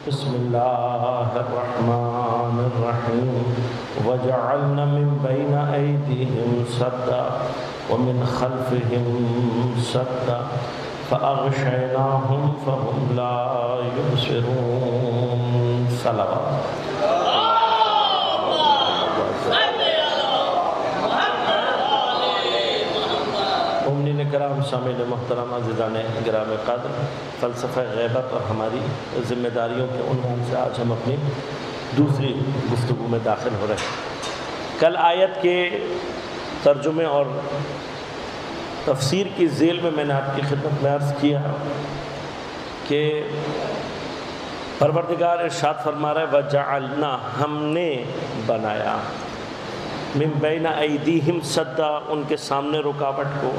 بسم اللہ الرحمن الرحیم وجعلنا من بین ایدیہم سدا ومن خلفہم سدا فاغشیناہم فہم لا یبصرون۔ صلوات۔ مومنین کرام، سامعین محترم، عزیزان گرام قدر، فلسفہ غیبت اور ہماری ذمہ داریوں کے عنوان سے آج ہم اپنی دوسری گفتگو میں داخل ہو رہے ہیں۔ کل آیت کے ترجمے اور تفسیر کی ذیل میں میں نے آپ کی خدمت میں عرض کیا کہ پروردگار ارشاد فرما رہا ہے وَجَعَلْنَا، ہم نے بنایا، من بین ایدیہم سدا، ان کے سامنے رکاوٹ کو،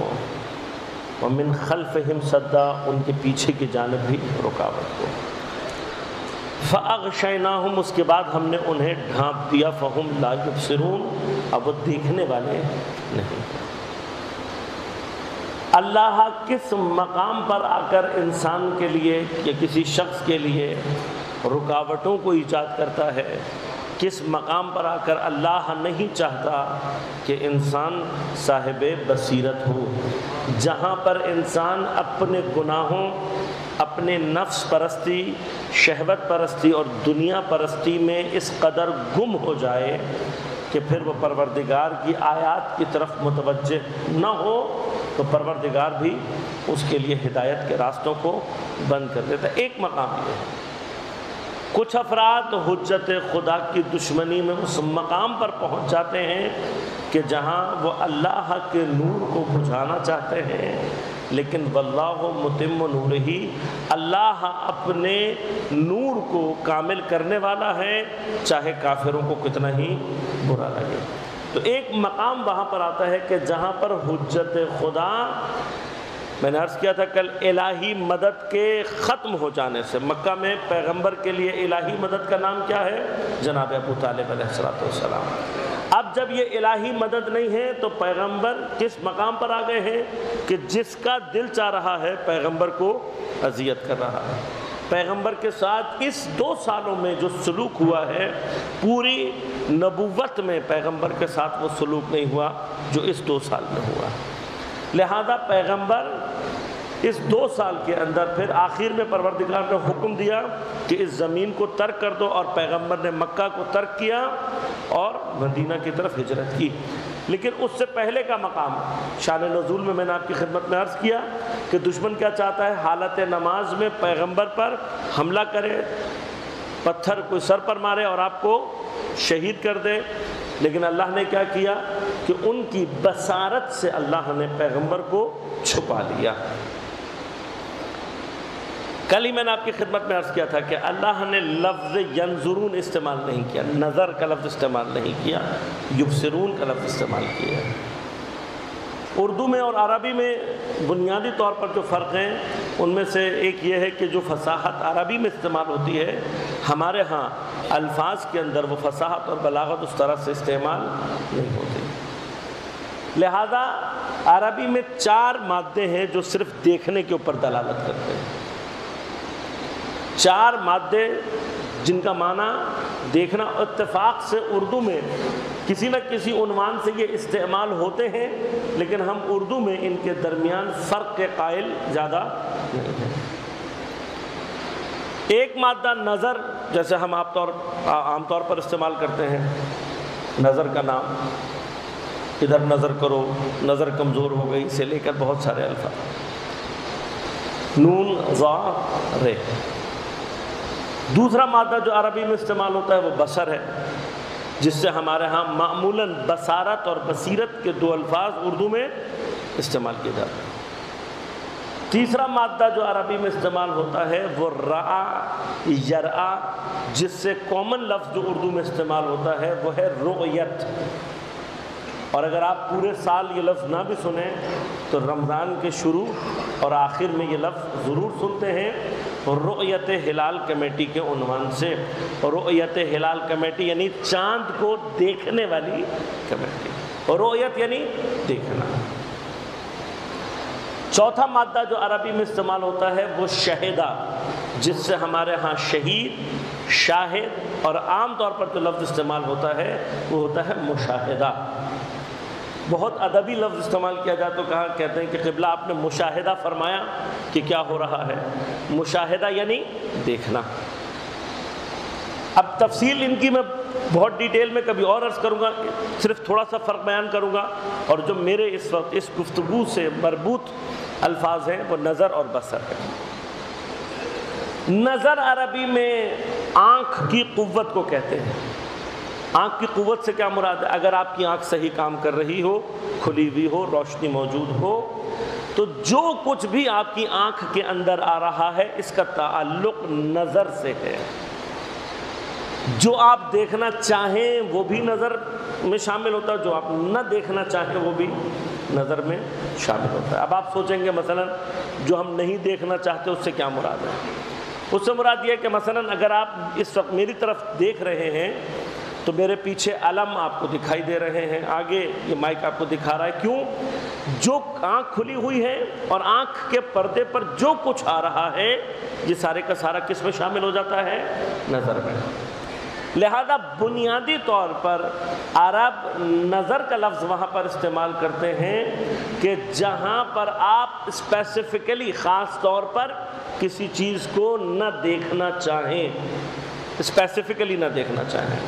ومن خلفہم سدا، ان کے پیچھے کی جانب بھی رکاوٹ کو، فاغشیناہم، اس کے بعد ہم نے انہیں ڈھانپ دیا، فہم لا یبصرون، اب وہ دیکھنے والے نہیں۔ اللہ کس مقام پر آ کر انسان کے لیے یا کسی شخص کے لیے رکاوٹوں کو ایجاد کرتا ہے، کس مقام پر آ کر اللہ نہیں چاہتا کہ انسان صاحب بصیرت ہو، جہاں پر انسان اپنے گناہوں، اپنے نفس پرستی، شہوت پرستی اور دنیا پرستی میں اس قدر گم ہو جائے کہ پھر وہ پروردگار کی آیات کی طرف متوجہ نہ ہو، تو پروردگار بھی اس کے لیے ہدایت کے راستوں کو بند کر دیتا ہے۔ ایک مقام یہ ہے، کچھ افراد حجت خدا کی دشمنی میں اس مقام پر پہنچ جاتے ہیں کہ جہاں وہ اللہ کے نور کو بجھانا چاہتے ہیں، لیکن واللہ متم نورہ، اللہ اپنے نور کو کامل کرنے والا ہے، چاہے کافروں کو کتنا ہی برا لگے۔ تو ایک مقام وہاں پر آتا ہے کہ جہاں پر حجت خدا، میں نے عرض کیا تھا کل، الہی مدد کے ختم ہو جانے سے، مکہ میں پیغمبر کے لیے الہی مدد کا نام کیا ہے؟ جناب ابو طالب علیہ السلام۔ اب جب یہ الہی مدد نہیں ہے تو پیغمبر کس مقام پر آ گئے ہیں کہ جس کا دل چاہ رہا ہے پیغمبر کو اذیت کر رہا ہے۔ پیغمبر کے ساتھ اس 2 سالوں میں جو سلوک ہوا ہے، پوری نبوت میں پیغمبر کے ساتھ وہ سلوک نہیں ہوا جو اس 2 سال میں ہوا۔ لہذا پیغمبر اس 2 سال کے اندر پھر آخر میں پروردگار نے حکم دیا کہ اس زمین کو ترک کر دو، اور پیغمبر نے مکہ کو ترک کیا اور مدینہ کی طرف ہجرت کی۔ لیکن اس سے پہلے کا مقام شان نزول میں نے آپ کی خدمت میں عرض کیا کہ دشمن کیا چاہتا ہے؟ حالت نماز میں پیغمبر پر حملہ کرے، پتھر کوئی سر پر مارے اور آپ کو شہید کر دے، لیکن اللہ نے کیا کیا کہ ان کی بصارت سے اللہ نے پیغمبر کو چھپا لیا۔ کل ہی میں نے آپ کی خدمت میں عرض کیا تھا کہ اللہ نے لفظ ینظرون استعمال نہیں کیا، نظر کا لفظ استعمال نہیں کیا، یبصرون کا لفظ استعمال کیا۔ اردو میں اور عربی میں بنیادی طور پر جو فرق ہیں ان میں سے ایک یہ ہے کہ جو فصاحت عربی میں استعمال ہوتی ہے، ہمارے ہاں الفاظ کے اندر وہ فصاحت اور بلاغت اس طرح سے استعمال نہیں ہوتی۔ لہذا عربی میں 4 مادے ہیں جو صرف دیکھنے کے اوپر دلالت کرتے ہیں، 4 مادے جن کا معنی دیکھنا، اتفاق سے اردو میں کسی نہ کسی عنوان سے یہ استعمال ہوتے ہیں، لیکن ہم اردو میں ان کے درمیان فرق کے قائل زیادہ نہیں ہیں۔ ایک مادہ نظر، جیسے ہم عام طور پر استعمال کرتے ہیں، نظر کا نام، ادھر نظر کرو، نظر کمزور ہو گئی سے لے کر بہت سارے الفاظ، نون ظا رے۔ دوسرا مادہ جو عربی میں استعمال ہوتا ہے وہ بصر ہے، جس سے ہمارے ہاں معمولاً بصارت اور بصیرت کے 2 الفاظ اردو میں استعمال کیے جاتے ہیں۔ تیسرا مادہ جو عربی میں استعمال ہوتا ہے وہ رعا یرعا، جس سے کامن لفظ جو اردو میں استعمال ہوتا ہے وہ ہے رؤیت۔ اور اگر آپ پورے سال یہ لفظ نہ بھی سنیں تو رمضان کے شروع اور آخر میں یہ لفظ ضرور سنتے ہیں، رؤیت ہلال کمیٹی کے عنوان سے۔ رؤیت ہلال کمیٹی یعنی چاند کو دیکھنے والی کمیٹی، رؤیت یعنی دیکھنا۔ چوتھا مادہ جو عربی میں استعمال ہوتا ہے وہ شہدہ، جس سے ہمارے ہاں شہید، شاہد، اور عام طور پر جو لفظ استعمال ہوتا ہے وہ ہوتا ہے مشاہدہ۔ بہت ادبی لفظ استعمال کیا جائے تو کہتے ہیں کہ قبلہ آپ نے مشاہدہ فرمایا کہ کیا ہو رہا ہے؟ مشاہدہ یعنی دیکھنا۔ اب تفصیل ان کی میں بہت ڈیٹیل میں کبھی اور عرض کروں گا، صرف تھوڑا سا فرق بیان کروں گا، اور جو میرے اس وقت اس گفتگو سے مربوط الفاظ ہیں وہ نظر اور بصر ہے۔ نظر عربی میں آنکھ کی قوت کو کہتے ہیں۔ آنکھ کی قوت سے کیا مراد ہے؟ اگر آپ کی آنکھ صحیح کام کر رہی ہو، کھلی ہوئی ہو، روشنی موجود ہو، تو جو کچھ بھی آپ کی آنکھ کے اندر آ رہا ہے اس کا تعلق نظر سے ہے۔ جو آپ دیکھنا چاہیں وہ بھی نظر میں شامل ہوتا ہے، جو آپ نہ دیکھنا چاہیں وہ بھی نظر میں شامل ہوتا ہے۔ اب آپ سوچیں گے مثلا جو ہم نہیں دیکھنا چاہتے اس سے کیا مراد ہے؟ اس سے مراد یہ ہے کہ مثلا اگر آپ اس وقت میری طرف دیکھ رہے ہیں تو میرے پیچھے علم آپ کو دکھائی دے رہے ہیں، آگے یہ مائک آپ کو دکھا رہا ہے۔ کیوں؟ جو آنکھ کھلی ہوئی ہے اور آنکھ کے پردے پر جو کچھ آ رہا ہے یہ سارے کا سارا کس میں شامل ہو جاتا ہے؟ نظر میں۔ لہذا بنیادی طور پر عرب نظر کا لفظ وہاں پر استعمال کرتے ہیں کہ جہاں پر آپ اسپیسیفکلی خاص طور پر کسی چیز کو نہ دیکھنا چاہیں، اسپیسیفکلی نہ دیکھنا چاہیں۔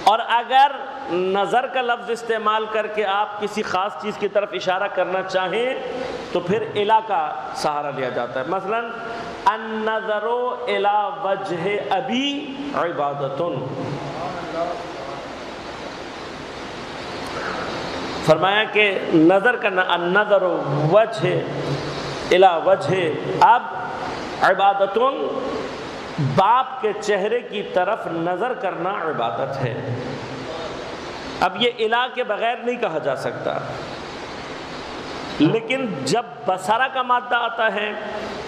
اور اگر نظر کا لفظ استعمال کر کے آپ کسی خاص چیز کی طرف اشارہ کرنا چاہیں تو پھر الا کا سہارا لیا جاتا ہے۔ مثلا النظر الی وجہ ابی عبادۃ، فرمایا کہ نظر کرنا، النظر وجہ الی وجہ اب عبادۃ، باپ کے چہرے کی طرف نظر کرنا عبادت ہے۔ اب یہ الہ کے بغیر نہیں کہا جا سکتا، لیکن جب بصرہ کا مادہ آتا ہے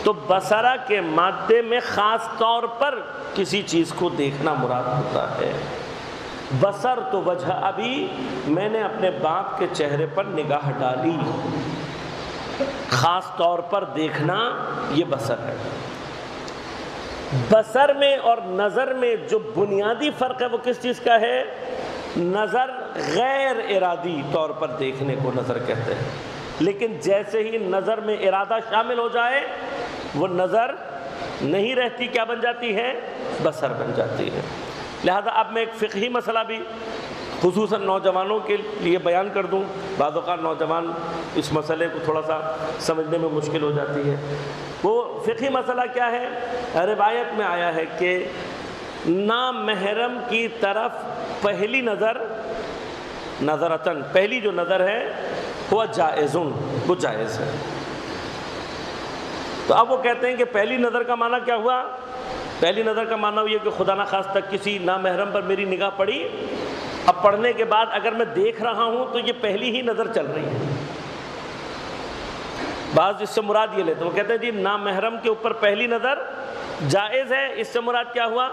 تو بصرہ کے مادے میں خاص طور پر کسی چیز کو دیکھنا مراد ہوتا ہے۔ بصر تو وجہ ابھی، میں نے اپنے باپ کے چہرے پر نگاہ ڈالی، خاص طور پر دیکھنا یہ بصر ہے۔ بصر میں اور نظر میں جو بنیادی فرق ہے وہ کس چیز کا ہے؟ نظر غیر ارادی طور پر دیکھنے کو نظر کہتے ہیں، لیکن جیسے ہی نظر میں ارادہ شامل ہو جائے وہ نظر نہیں رہتی، کیا بن جاتی ہے؟ بصر بن جاتی ہے۔ لہذا اب میں ایک فقہی مسئلہ بھی خصوصاً نوجوانوں کے لیے بیان کر دوں، بعض اوقات نوجوان اس مسئلے کو تھوڑا سا سمجھنے میں مشکل ہو جاتی ہے۔ وہ فقہی مسئلہ کیا ہے؟ روایت میں آیا ہے کہ نامحرم کی طرف پہلی نظر، نظرتن، پہلی جو نظر ہے وہ جائزن، وہ جائز ہے۔ تو اب وہ کہتے ہیں کہ پہلی نظر کا معنی کیا ہوا؟ پہلی نظر کا معنی یہ کہ خدا نخواستہ کسی نامحرم پر میری نگاہ پڑی، اب پڑھنے کے بعد اگر میں دیکھ رہا ہوں تو یہ پہلی ہی نظر چل رہی ہے۔ بعض اس سے مراد یہ لیتے ہیں، وہ کہتے ہیں جی نامحرم کے اوپر پہلی نظر جائز ہے، اس سے مراد کیا ہوا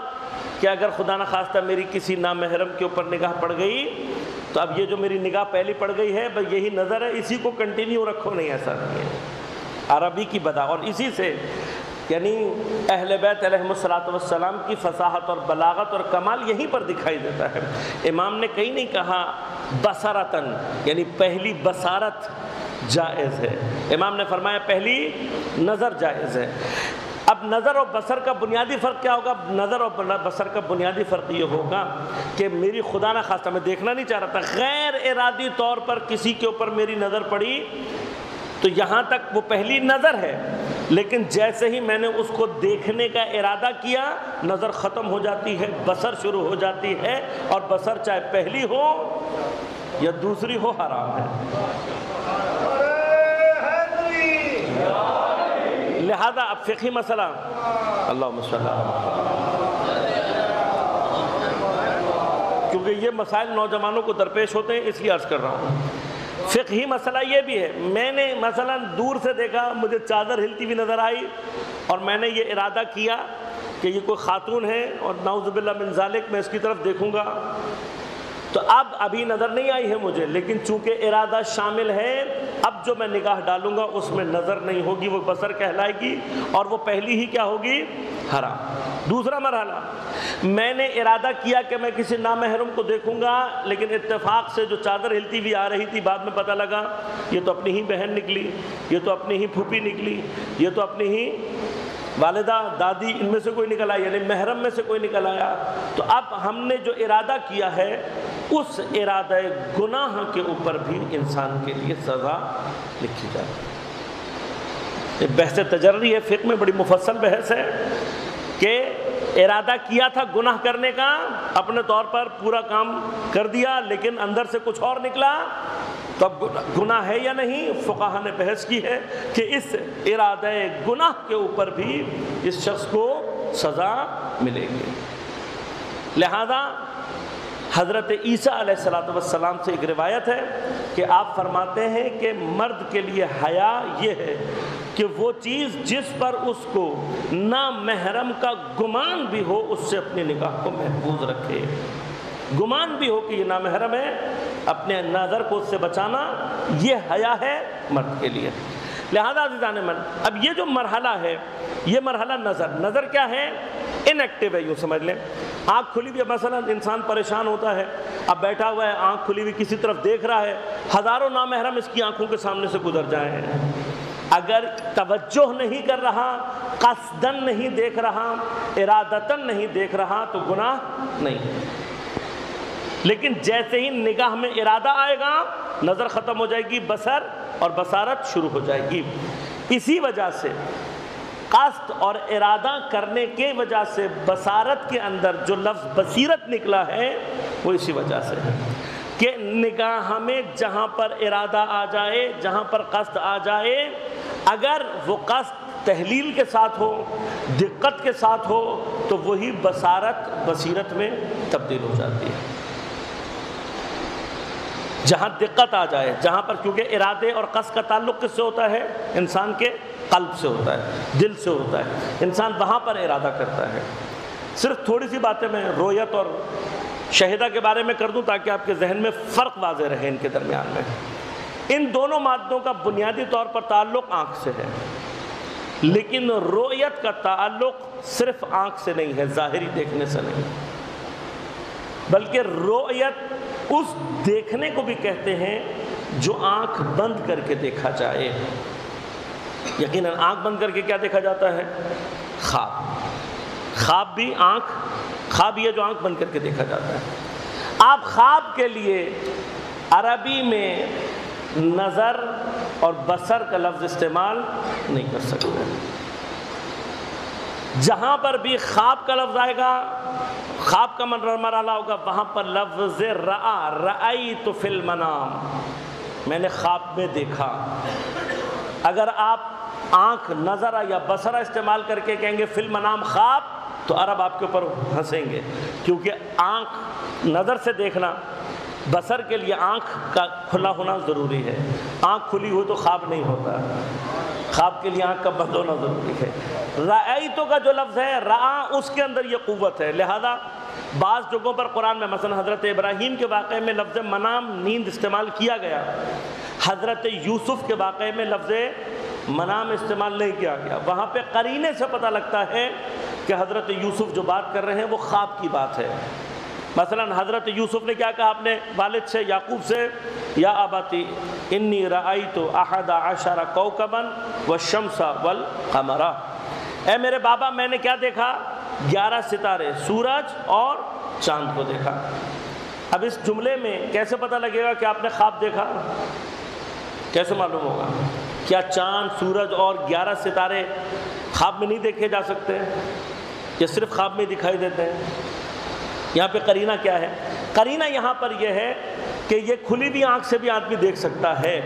کہ اگر خدا نخواستہ میری کسی نامحرم کے اوپر نگاہ پڑ گئی تو اب یہ جو میری نگاہ پہلی پڑ گئی ہے بس یہی نظر ہے، اسی کو کنٹینیو رکھو، نہیں، ایسا نہیں ہے۔ عربی کی بدا، اور اسی سے یعنی اہل بیت علیہم السلام کی فصاحت اور بلاغت اور کمال یہیں پر دکھائی دیتا ہے۔ امام نے کہیں نہیں کہا بصرتن، یعنی پہلی بصارت جائز ہے، امام نے فرمایا پہلی نظر جائز ہے۔ اب نظر اور بصر کا بنیادی فرق کیا ہوگا؟ نظر اور بصر کا بنیادی فرق یہ ہوگا کہ میری خدا نہ خواستہ، میں دیکھنا نہیں چاہ رہا تھا، غیر ارادی طور پر کسی کے اوپر میری نظر پڑی تو یہاں تک وہ پہلی نظر ہے، لیکن جیسے ہی میں نے اس کو دیکھنے کا ارادہ کیا نظر ختم ہو جاتی ہے، بصر شروع ہو جاتی ہے، اور بصر چاہے پہلی ہو یا دوسری ہو حرام ہے۔ لہذا اب فقہی مسئلہ، اللہم صلی اللہ علیہ وسلم، کیونکہ یہ مسائل نوجوانوں کو درپیش ہوتے ہیں اس لیے عرض کر رہا ہوں۔ فقہی مسئلہ یہ بھی ہے، میں نے مثلا دور سے دیکھا، مجھے چادر ہلتی ہوئی نظر آئی اور میں نے یہ ارادہ کیا کہ یہ کوئی خاتون ہے اور نعوذ باللہ من ذالک میں اس کی طرف دیکھوں گا، تو تو اب ابھی نظر نہیں آئی ہے مجھے، لیکن چونکہ ارادہ شامل ہے، اب جو میں نگاہ ڈالوں گا اس میں نظر نہیں ہوگی، وہ بصر کہلائے گی، اور وہ پہلی ہی کیا ہوگی؟ حرام۔ دوسرا مرحلہ، میں نے ارادہ کیا کہ میں کسی نامحرم کو دیکھوں گا، لیکن اتفاق سے جو چادر ہلتی ہوئی آ رہی تھی بعد میں پتہ لگا یہ تو اپنی ہی بہن نکلی، یہ تو اپنی ہی پھوپھی نکلی، یہ تو اپنی ہی والدہ دادی، ان میں سے کوئی نکل آیا، یعنی محرم میں سے کوئی نکل آیا۔ تو اب ہم نے جو ارادہ کیا ہے اس ارادہ گناہ کے اوپر بھی انسان کے لیے سزا لکھی جاتی ہے۔ یہ بحث تجری ہے، فقہ میں بڑی مفصل بحث ہے کہ ارادہ کیا تھا گناہ کرنے کا، اپنے طور پر پورا کام کر دیا، لیکن اندر سے کچھ اور نکلا، تو اب گناہ ہے یا نہیں؟ فقہا نے بحث کی ہے کہ اس ارادہ گناہ کے اوپر بھی اس شخص کو سزا ملے گی۔ لہذا حضرت عیسیٰ علیہ السلام سے ایک روایت ہے کہ آپ فرماتے ہیں کہ مرد کے لیے حیا یہ ہے کہ وہ چیز جس پر اس کو نامحرم کا گمان بھی ہو اس سے اپنی نگاہ کو محفوظ رکھے۔ گمان بھی ہو کہ یہ نامحرم ہے، اپنے نظر کو اس سے بچانا، یہ حیا ہے مرد کے لیے۔ لہذا عزیزان من، اب یہ جو مرحلہ ہے یہ مرحلہ نظر کیا ہے؟ ان ایکٹیو ہے، یوں سمجھ لیں آنکھ کھلی ہوئی، مثلا انسان پریشان ہوتا ہے، اب بیٹھا ہوا ہے، آنکھ کھلی ہوئی کسی طرف دیکھ رہا ہے، ہزاروں نامحرم اس کی آنکھوں کے سامنے سے گزر جائیں، اگر توجہ نہیں کر رہا، قصدن نہیں دیکھ رہا، ارادتن نہیں دیکھ رہا تو گناہ نہیں ہے۔ لیکن جیسے ہی نگاہ میں ارادہ آئے گا نظر ختم ہو جائے گی، بصر اور بصارت شروع ہو جائے گی۔ اسی وجہ سے قصد اور ارادہ کرنے کے وجہ سے بصارت کے اندر جو لفظ بصیرت نکلا ہے وہ اسی وجہ سے ہے کہ نگاہ میں جہاں پر ارادہ آ جائے، جہاں پر قصد آ جائے، اگر وہ قصد تحلیل کے ساتھ ہو، دقت کے ساتھ ہو، تو وہی بصارت بصیرت میں تبدیل ہو جاتی ہے۔ جہاں دقت آ جائے، جہاں پر، کیونکہ ارادے اور قصد کا تعلق کس سے ہوتا ہے؟ انسان کے قلب سے ہوتا ہے، دل سے ہوتا ہے، انسان وہاں پر ارادہ کرتا ہے۔ صرف تھوڑی سی باتیں میں رویت اور شہدہ کے بارے میں کر دوں تاکہ آپ کے ذہن میں فرق واضح رہے ان کے درمیان میں۔ ان دونوں مادوں کا بنیادی طور پر تعلق آنکھ سے ہے، لیکن رویت کا تعلق صرف آنکھ سے نہیں ہے، ظاہری دیکھنے سے نہیں، بلکہ رویت اس دیکھنے کو بھی کہتے ہیں جو آنکھ بند کر کے دیکھا جائے۔ یقیناً آنکھ بند کر کے کیا دیکھا جاتا ہے؟ خواب بھی خواب یہ جو آنکھ بند کر کے دیکھا جاتا ہے۔ آپ خواب کے لیے عربی میں نظر اور بصر کا لفظ استعمال نہیں کر سکتے۔ جہاں پر بھی خواب کا لفظ آئے گا، خواب کا مرحلہ ہوگا، وہاں پر لفظ رأیت فی المنام، میں نے خواب میں دیکھا۔ اگر آپ آنکھ نظرہ یا بصرہ استعمال کر کے کہیں گے فی المنام خواب، تو عرب آپ کے اوپر ہنسیں گے، کیونکہ آنکھ نظر سے دیکھنا، بصر کے لیے آنکھ کا کھلا ہونا ضروری ہے۔ آنکھ کھلی ہو تو خواب نہیں ہوتا، خواب کے لیے آنکھ کا بند ہونا ضروری ہے۔ رأیتو کا جو لفظ ہے رآ، اس کے اندر یہ قوت ہے، لہذا بعض جگہوں پر قرآن میں مثلا حضرت ابراہیم کے واقعے میں لفظ منام نیند استعمال کیا گیا، حضرت یوسف کے واقعے میں لفظ منام استعمال نہیں کیا گیا۔ وہاں پہ قرینے سے پتہ لگتا ہے کہ حضرت یوسف جو بات کر رہے ہیں وہ خواب کی بات ہے۔ مثلا حضرت یوسف نے کیا کہا اپنے والد سے، یعقوب سے، یا ابتی انی رأیت احد عشر کوکبا والشمس والقمر، اے میرے بابا میں نے کیا دیکھا؟ 11 ستارے، سورج اور چاند کو دیکھا۔ اب اس جملے میں کیسے پتہ لگے گا کہ آپ نے خواب دیکھا؟ کیسے معلوم ہوگا؟ کیا چاند، سورج اور 11 ستارے خواب میں نہیں دیکھے جا سکتے یا صرف خواب میں دکھائی دیتے ہیں؟ یہاں پہ قرینہ کیا ہے؟ قرینہ یہاں پر یہ ہے کہ یہ کھلی بھی آنکھ سے بھی آدمی دیکھ سکتا ہے،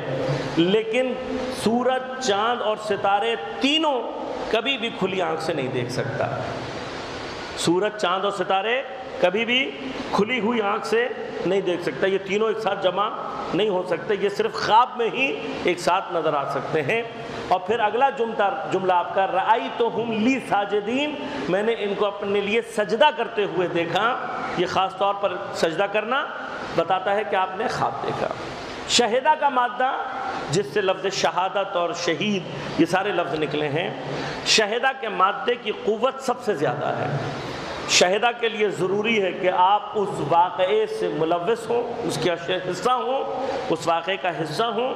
لیکن سورج، چاند اور ستارے تینوں کبھی بھی کھلی آنکھ سے نہیں دیکھ سکتا۔ سورج، چاند اور ستارے کبھی بھی کھلی ہوئی آنکھ سے نہیں دیکھ سکتا، یہ تینوں ایک ساتھ جمع نہیں ہو سکتے، یہ صرف خواب میں ہی ایک ساتھ نظر آ سکتے ہیں۔ اور پھر اگلا جملہ آپ کا رأیتہم لی ساجدین، میں نے ان کو اپنے لیے سجدہ کرتے ہوئے دیکھا۔ یہ خاص طور پر سجدہ کرنا بتاتا ہے کہ آپ نے خواب دیکھا۔ شہیدہ کا مادہ جس سے لفظ شہادت اور شہید یہ سارے لفظ نکلے ہیں، شہیدہ کے مادے کی قوت سب سے زیادہ ہے۔ شہیدہ کے لیے ضروری ہے کہ آپ اس واقعے سے ملوث ہوں، اس کے حصہ ہوں، اس واقعے کا حصہ ہوں،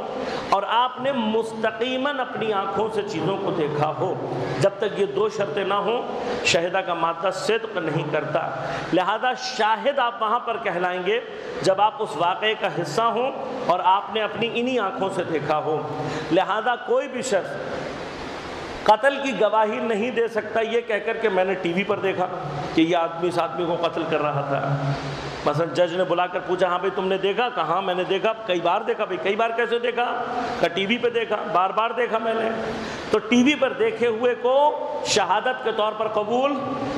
اور آپ نے مستقیماً اپنی آنکھوں سے چیزوں کو دیکھا ہو۔ جب تک یہ دو شرطیں نہ ہوں شہیدہ کا مادہ صدق نہیں کرتا۔ لہذا شاہد آپ وہاں پر کہلائیں گے جب آپ اس واقعے کا حصہ ہوں اور آپ نے اپنی انہی آنکھوں سے دیکھا ہو۔ لہذا کوئی بھی شخص قتل کی گواہی نہیں دے سکتا یہ کہہ کر کہ میں نے ٹی وی پر دیکھا کہ یہ آدمی اس آدمی کو قتل کر رہا تھا۔ مثلا جج نے بلا کر پوچھا ہاں بھائی تم نے دیکھا؟ کہا میں نے دیکھا، کئی بار دیکھا۔ بھائی کئی بار کیسے دیکھا؟ کہ ٹی وی پہ دیکھا، بار بار دیکھا میں نے۔ تو ٹی وی پر دیکھے ہوئے کو شہادت کے طور پر قبول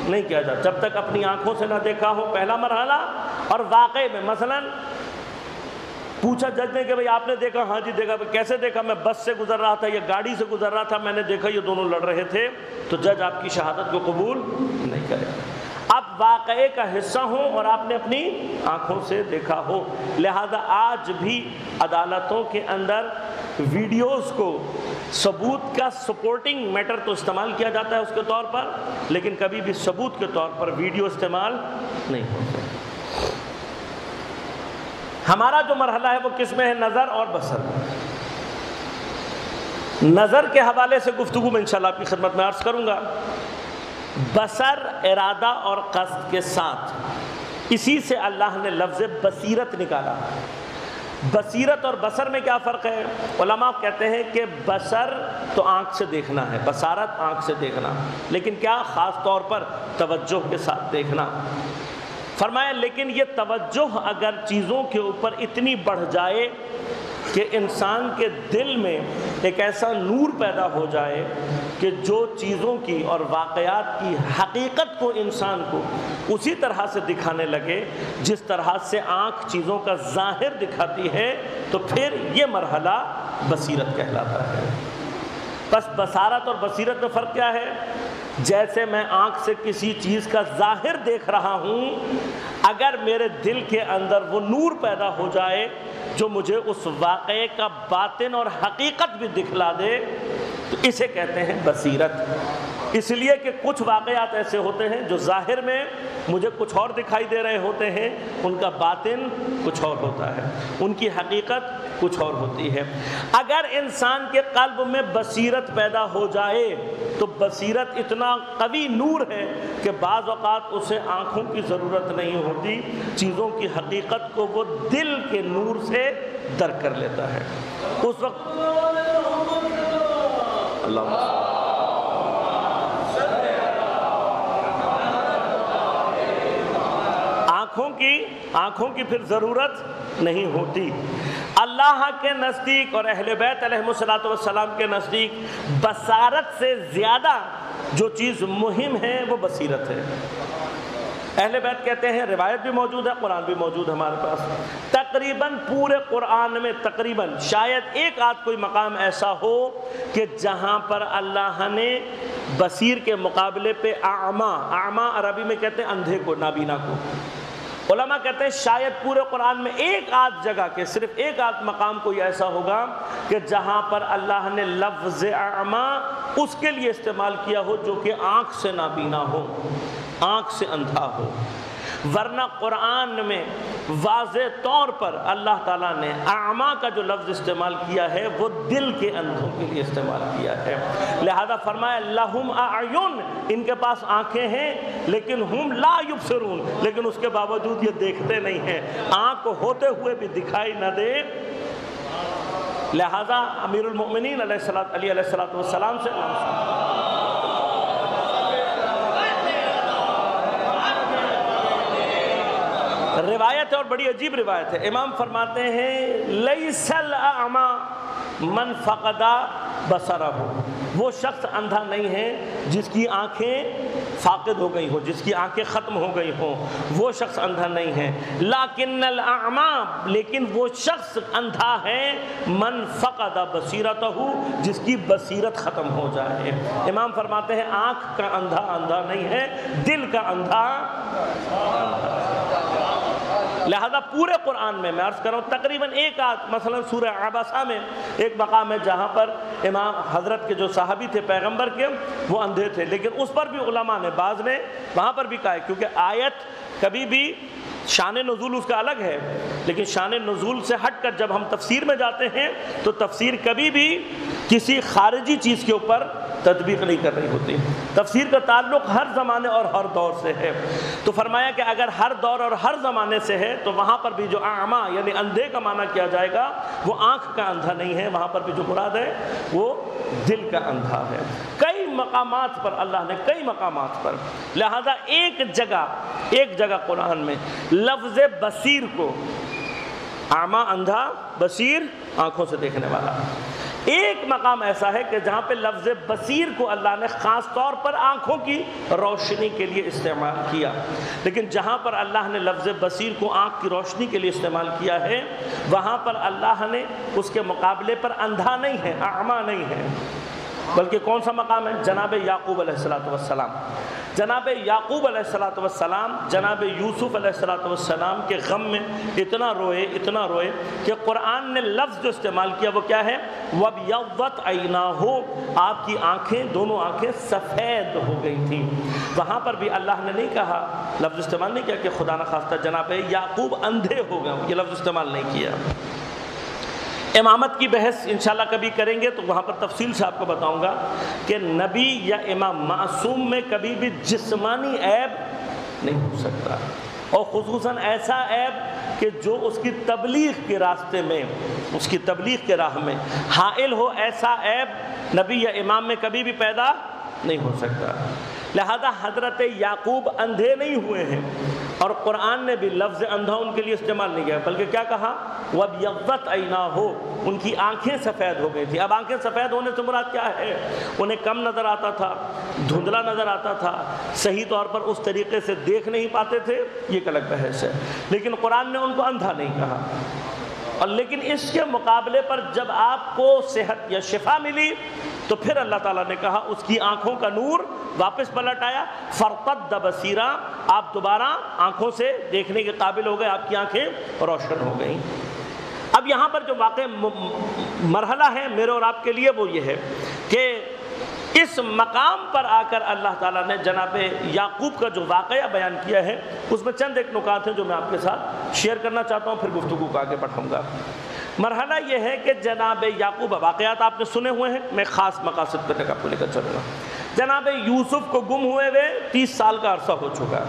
نہیں کیا جاتا جب تک اپنی آنکھوں سے نہ دیکھا ہو، پہلا مرحلہ۔ اور واقعے میں مثلا پوچھا جج نے کہ بھئی آپ نے دیکھا؟ ہاں جی دیکھا۔ کیسے دیکھا؟ میں بس سے گزر رہا تھا یا گاڑی سے گزر رہا تھا، میں نے دیکھا یہ دونوں لڑ رہے تھے۔ تو جج آپ کی شہادت کو قبول نہیں کرے گا۔ آپ واقعے کا حصہ ہوں اور آپ نے اپنی آنکھوں سے دیکھا ہو۔ لہذا آج بھی عدالتوں کے اندر ویڈیوز کو ثبوت کا سپورٹنگ میٹر تو استعمال کیا جاتا ہے اس کے طور پر، لیکن کبھی بھی ثبوت کے طور پر ویڈیو استعمال نہیں ہوتا۔ ہمارا جو مرحلہ ہے وہ کس میں ہے؟ نظر اور بصر۔ نظر کے حوالے سے گفتگو میں انشاءاللہ آپ کی خدمت میں عرض کروں گا۔ بصر ارادہ اور قصد کے ساتھ، اسی سے اللہ نے لفظ بصیرت نکالا۔ بصیرت اور بصر میں کیا فرق ہے؟ علماء کہتے ہیں کہ بصر تو آنکھ سے دیکھنا ہے، بصارت آنکھ سے دیکھنا، لیکن کیا؟ خاص طور پر توجہ کے ساتھ دیکھنا۔ فرمایا لیکن یہ توجہ اگر چیزوں کے اوپر اتنی بڑھ جائے کہ انسان کے دل میں ایک ایسا نور پیدا ہو جائے کہ جو چیزوں کی اور واقعات کی حقیقت کو انسان کو اسی طرح سے دکھانے لگے جس طرح سے آنکھ چیزوں کا ظاہر دکھاتی ہے، تو پھر یہ مرحلہ بصیرت کہلاتا ہے۔ بس بصارت اور بصیرت میں فرق کیا ہے؟ جیسے میں آنکھ سے کسی چیز کا ظاہر دیکھ رہا ہوں، اگر میرے دل کے اندر وہ نور پیدا ہو جائے جو مجھے اس واقعے کا باطن اور حقیقت بھی دکھلا دے، تو اسے کہتے ہیں بصیرت۔ اس لیے کہ کچھ واقعات ایسے ہوتے ہیں جو ظاہر میں مجھے کچھ اور دکھائی دے رہے ہوتے ہیں، ان کا باطن کچھ اور ہوتا ہے، ان کی حقیقت کچھ اور ہوتی ہے۔ اگر انسان کے قلب میں بصیرت پیدا ہو جائے تو بصیرت اتنا قوی نور ہے کہ بعض اوقات اسے آنکھوں کی ضرورت نہیں ہوتی، چیزوں کی حقیقت کو وہ دل کے نور سے درک کر لیتا ہے۔ اس وقت اللہ آنکھوں کی پھر ضرورت نہیں ہوتی۔ اللہ کے نزدیک اور اہل بیت علیہ السلام کے نزدیک بصارت سے زیادہ جو چیز مہم ہے وہ بصیرت ہے۔ اہل بیت کہتے ہیں، روایت بھی موجود ہے، قرآن بھی موجود ہے ہمارے پاس، تقریباً پورے قرآن میں تقریباً شاید ایک آدھ کوئی مقام ایسا ہو کہ جہاں پر اللہ نے بصیر کے مقابلے پہ اعمیٰ عربی میں کہتے ہیں اندھے کو، نابینا کو۔ علماء کہتے ہیں شاید پورے قرآن میں ایک آدھ جگہ کے صرف ایک آدھ مقام کوئی ایسا ہوگا کہ جہاں پر اللہ نے لفظ اعمیٰ اس کے لیے استعمال کیا ہو جو کہ آنکھ سے نابینا ہو، آنکھ سے اندھا ہو۔ ورنہ قرآن میں واضح طور پر اللہ تعالیٰ نے اعمیٰ کا جو لفظ استعمال کیا ہے وہ دل کے اندھوں کے لیے استعمال کیا ہے۔ لہذا فرمایا لہم اعین، ان کے پاس آنکھیں ہیں لیکن ہم لا یبصرون، لیکن اس کے باوجود یہ دیکھتے نہیں ہیں، آنکھ ہوتے ہوئے بھی دکھائی نہ دے۔ لہذا امیر المؤمنین علی علیہ السلام سے روایت ہے اور بڑی عجیب روایت ہے۔ امام فرماتے ہیں لیس الاعمی من فقد بصرہ، وہ شخص اندھا نہیں ہے جس کی آنکھیں فاقد ہو گئی ہوں، جس کی آنکھیں ختم ہو گئی ہوں، وہ شخص اندھا نہیں ہے۔ لیکن الاعمی، لیکن وہ شخص اندھا ہے من فقد بصیرتہ، جس کی بصیرت ختم ہو جائے۔ امام فرماتے ہیں آنکھ کا اندھا اندھا نہیں ہے، دل کا اندھا۔ لہذا پورے قرآن میں عرض کر رہا ہوں تقریباً ایک آدھ، مثلا سورہ عبسہ میں ایک مقام ہے جہاں پر امام حضرت کے جو صحابی تھے پیغمبر کے وہ اندھے تھے، لیکن اس پر بھی علماء نے بعض نے وہاں پر بھی کہا ہے، کیونکہ آیت کبھی بھی شان نزول اس کا الگ ہے، لیکن شان نزول سے ہٹ کر جب ہم تفسیر میں جاتے ہیں تو تفسیر کبھی بھی کسی خارجی چیز کے اوپر تطبیق نہیں کر رہی ہوتی، تفسیر کا تعلق ہر زمانے اور ہر دور سے ہے۔ تو فرمایا کہ اگر ہر دور اور ہر زمانے سے ہے تو وہاں پر بھی جو اعمیٰ یعنی اندھے کا معنی کیا جائے گا وہ آنکھ کا اندھا نہیں ہے، وہاں پر بھی جو مراد ہے وہ دل کا اندھا ہے۔ کئی مقامات پر اللہ نے، کئی مقامات پر، لہذا ایک جگہ قرآن میں لفظ بصیر کو، اعمیٰ اندھا، بصیر آنکھوں سے دیکھنے والا، ایک مقام ایسا ہے کہ جہاں پہ لفظ بصیر کو اللہ نے خاص طور پر آنکھوں کی روشنی کے لیے استعمال کیا، لیکن جہاں پر اللہ نے لفظ بصیر کو آنکھ کی روشنی کے لیے استعمال کیا ہے وہاں پر اللہ نے اس کے مقابلے پر اندھا نہیں ہے، اعمیٰ نہیں ہے، بلکہ کون سا مقام ہے؟ جناب یعقوب علیہ السلام۔ جناب یعقوب علیہ السلام جناب یوسف علیہ السلام کے غم میں اتنا روئے کہ قرآن نے لفظ جو استعمال کیا وہ کیا ہے؟ وَابْيَضَّتْ عَيْنَاهُ، آپ کی آنکھیں، دونوں آنکھیں سفید ہو گئی تھیں۔ وہاں پر بھی اللہ نے نہیں کہا، لفظ استعمال نہیں کیا کہ خدا نخواستہ جناب یعقوب اندھے ہو گئے، یہ لفظ استعمال نہیں کیا۔ امامت کی بحث انشاءاللہ کبھی کریں گے تو وہاں پر تفصیل سے آپ کو بتاؤں گا کہ نبی یا امام معصوم میں کبھی بھی جسمانی عیب نہیں ہو سکتا، اور خصوصاً ایسا عیب کہ جو اس کی تبلیغ کے راستے میں، اس کی تبلیغ کے راہ میں حائل ہو، ایسا عیب نبی یا امام میں کبھی بھی پیدا نہیں ہو سکتا۔ لہذا حضرت یعقوب اندھے نہیں ہوئے ہیں، اور قرآن نے بھی لفظ اندھا ان کے لیے استعمال نہیں کیا، بلکہ کیا کہا؟ وَابْيَضَّتْ عَيْنَاهُ، ان کی آنکھیں سفید ہو گئی تھی۔ اب آنکھیں سفید ہونے سے مراد کیا ہے؟ انہیں کم نظر آتا تھا، دھندلا نظر آتا تھا، صحیح طور پر اس طریقے سے دیکھ نہیں پاتے تھے، یہ ایک الگ بحث ہے، لیکن قرآن نے ان کو اندھا نہیں کہا۔ اور لیکن اس کے مقابلے پر جب آپ کو صحت یا شفا ملی تو پھر اللہ تعالیٰ نے کہا اس کی آنکھوں کا نور واپس پلٹ آیا، فَارْتَدَّ بَصِيرًا، آپ دوبارہ آنکھوں سے دیکھنے کے قابل ہو گئے، آپ کی آنکھیں روشن ہو گئیں۔ اب یہاں پر جو واقع مرحلہ ہے میرے اور آپ کے لیے وہ یہ ہے کہ اس مقام پر آ کر اللہ تعالیٰ نے جناب یعقوب کا جو واقعہ بیان کیا ہے اس میں چند ایک نکات ہیں جو میں آپ کے ساتھ شیئر کرنا چاہتا ہوں، پھر گفتگو کو آگے بڑھاؤں گا۔ مرحلہ یہ ہے کہ جناب یعقوب، واقعات آپ نے سنے ہوئے ہیں، میں خاص مقاصد پر آپ کو لے کر چلوں گا۔ جناب یوسف کو گم ہوئے 30 سال کا عرصہ ہو چکا،